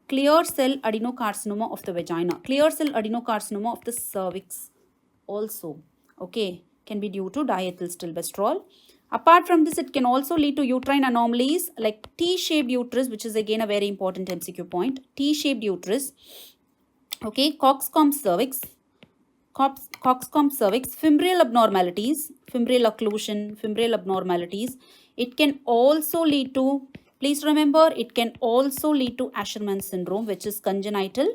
clear cell adenocarcinoma of the vagina, clear cell adenocarcinoma of the cervix also, okay, can be due to diethylstilbestrol. Apart from this, it can also lead to uterine anomalies like T-shaped uterus, which is again a very important MCQ point. T-shaped uterus, okay, coxcomb cervix, fimbrial abnormalities, fimbrial occlusion, fimbrial abnormalities, It can also lead to, please remember, it can also lead to Asherman syndrome, which is congenital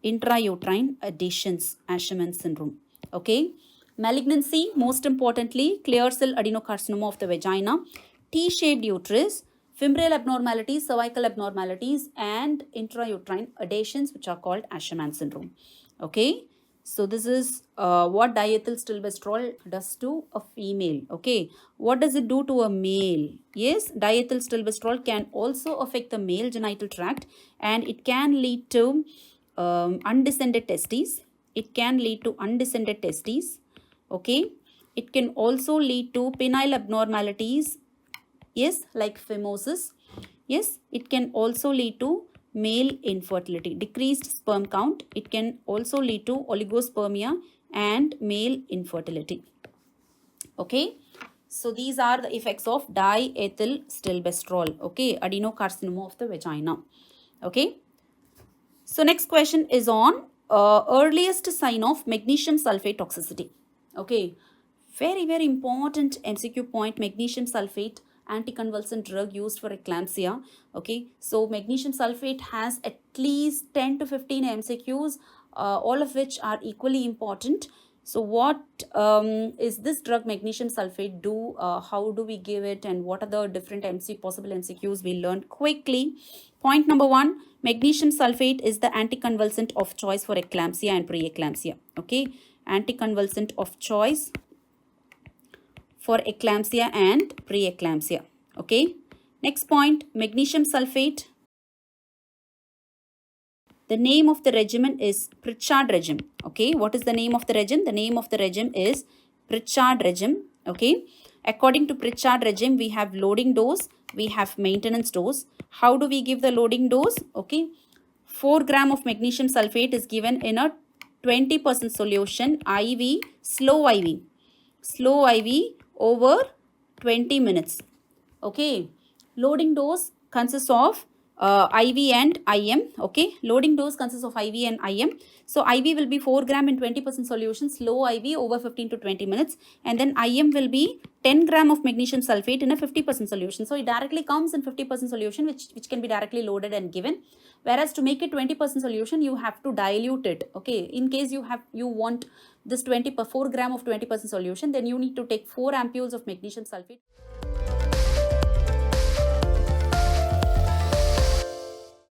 intrauterine adhesions, Asherman syndrome. Okay. Malignancy, most importantly, clear cell adenocarcinoma of the vagina, T-shaped uterus, femoral abnormalities, cervical abnormalities, and intrauterine adhesions, which are called Asherman syndrome. Okay. So this is what diethyl stilbestrol does to a female. Okay. What does it do to a male? Yes, diethyl stilbestrol can also affect the male genital tract, and it can lead to undescended testes. It can lead to undescended testes. Okay. It can also lead to penile abnormalities. Yes, like phimosis. Yes, it can also lead to male infertility, decreased sperm count. It can also lead to oligospermia and male infertility. Okay. So these are the effects of diethyl stilbestrol. Okay, adenocarcinoma of the vagina. Okay. So next question is on earliest sign of magnesium sulfate toxicity. Okay, very important MCQ point, magnesium sulfate, anticonvulsant drug used for eclampsia. Okay, so magnesium sulfate has at least 10 to 15 MCQs, all of which are equally important. So what is this drug magnesium sulfate do? How do we give it, and what are the different possible MCQs we learned quickly? Point number 1, magnesium sulfate is the anticonvulsant of choice for eclampsia and preeclampsia. Okay, anticonvulsant of choice for eclampsia and preeclampsia. Okay, next point, magnesium sulfate. The name of the regimen is Pritchard regime. Okay, what is the name of the regime? The name of the regime is Pritchard regime. Okay, according to Pritchard regime, we have loading dose, we have maintenance dose. How do we give the loading dose? Okay, 4 gram of magnesium sulfate is given in a 20% solution, IV, slow IV over 20 minutes. Okay, loading dose consists of IV and IM. Okay, loading dose consists of IV and IM. So IV will be 4 gram in 20% solution, slow IV over 15 to 20 minutes, and then IM will be 10 gram of magnesium sulfate in a 50% solution. So it directly comes in 50% solution, which can be directly loaded and given. Whereas to make it 20% solution, you have to dilute it. Okay, in case you want this 4 gram of 20% solution, then you need to take 4 ampules of magnesium sulfate.